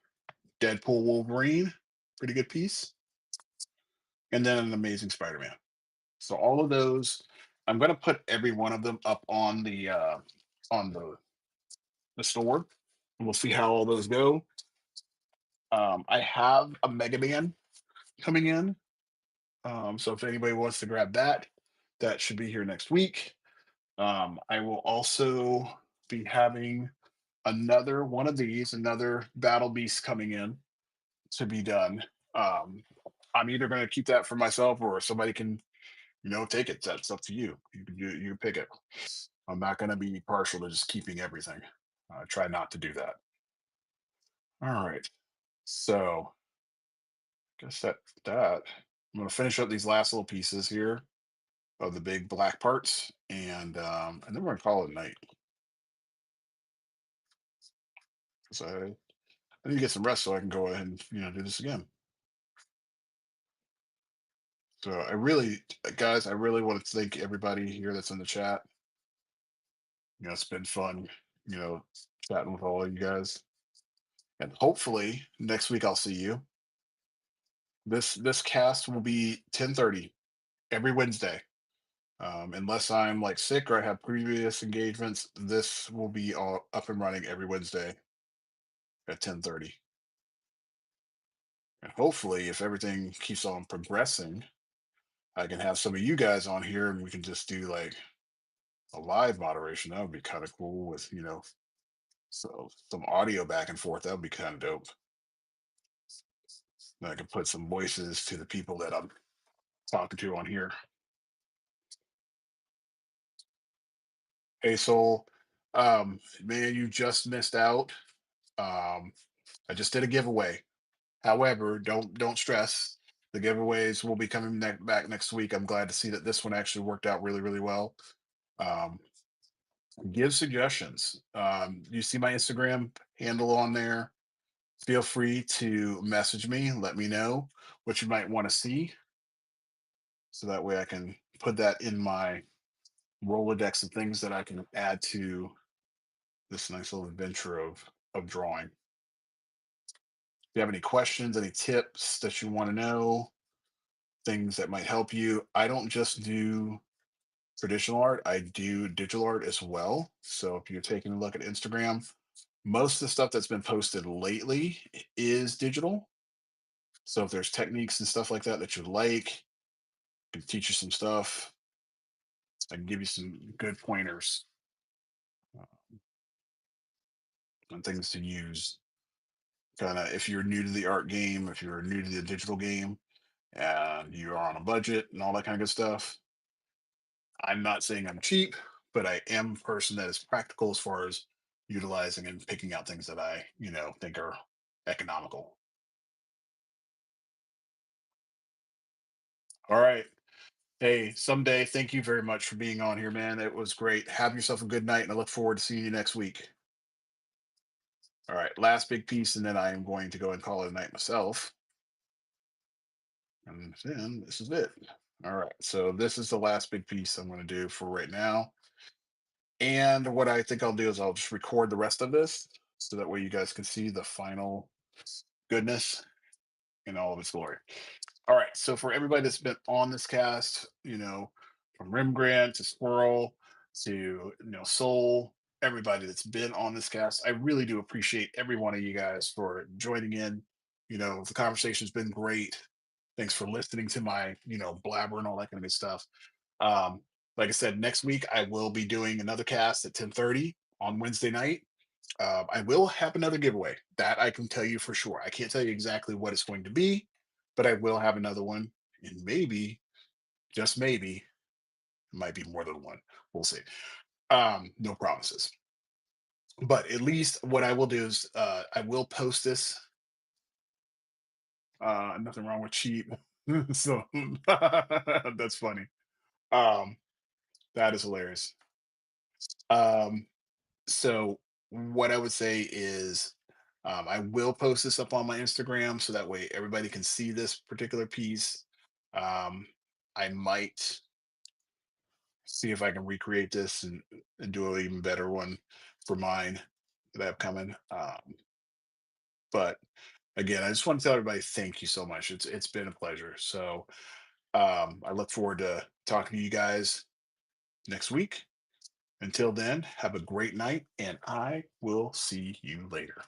A: Deadpool Wolverine, pretty good piece, and then an Amazing Spider-Man. So all of those, I'm going to put every one of them up on the store, and we'll see how all those go. I have a Mega Man coming in, so if anybody wants to grab that, that should be here next week. I will also be having another one of these, another Battle Beast coming in to be done. Um, I'm either going to keep that for myself or somebody can, take it. That's up to you. You pick it. I'm not going to be partial to just keeping everything. Try not to do that. All right. So, guess that I'm going to finish up these last little pieces here of the big black parts, and then we're going to call it a night. So I need to get some rest so I can go ahead and do this again. So guys, I really want to thank everybody here that's in the chat. It's been fun, you know, chatting with all of you guys. And hopefully next week I'll see you. This cast will be 10:30 every Wednesday. Unless I'm like sick or I have previous engagements, this will be all up and running every Wednesday at 10:30. And hopefully, if everything keeps on progressing, I can have some of you guys on here and we can just do like a live moderation. That would be kind of cool with, so some audio back and forth. That would be kind of dope. Then I can put some voices to the people that I'm talking to on here. Hey, Soul, man, you just missed out. Um, I just did a giveaway. However, don't stress. The giveaways will be coming back next week. I'm glad to see that this one actually worked out really, really well. Um, give suggestions. You see my Instagram handle on there. Feel free to message me. Let me know what you might want to see, so that way I can put that in my Rolodex of things that I can add to this nice little adventure of drawing. If you have any questions, any tips that you want to know, things that might help you, I don't just do traditional art, I do digital art as well. So if you're taking a look at Instagram, Most of the stuff that's been posted lately is digital. So if there's techniques and stuff like that that you like, I can teach you some stuff. I can give you some good pointers uh, on things to use. Kind of if you're new to the art game, if you're new to the digital game, and you are on a budget and all that kind of good stuff. I'm not saying I'm cheap, but I am a person that is practical as far as utilizing and picking out things that I, think are economical. All right. Hey, someday, thank you very much for being on here, man. It was great. Have yourself a good night, and I look forward to seeing you next week. All right. Last big piece, and then I am going to go and call it a night myself. And then this is it. All right. So this is the last big piece I'm going to do for right now. And what I think I'll do is I'll just record the rest of this so that way you guys can see the final goodness in all of its glory. All right. So for everybody that's been on this cast, from Rimgrant to Squirrel to Soul, everybody that's been on this cast, I really do appreciate every one of you guys for joining in. The conversation's been great. Thanks for listening to my, blabber and all that kind of good stuff. Um, like I said, next week I will be doing another cast at 10:30 on Wednesday night. I will have another giveaway. That I can tell you for sure. I can't tell you exactly what it's going to be, but I will have another one. And maybe, just maybe, it might be more than one. We'll see. No promises. But at least what I will do is I will post this. Nothing wrong with cheap. So that's funny. Um, that is hilarious. Um, So what I would say is I will post this up on my Instagram so that way everybody can see this particular piece. Um, I might see if I can recreate this and do an even better one for mine that I have coming. But again, I just want to tell everybody thank you so much. It's been a pleasure. So I look forward to talking to you guys next week. Until then, have a great night, and I will see you later.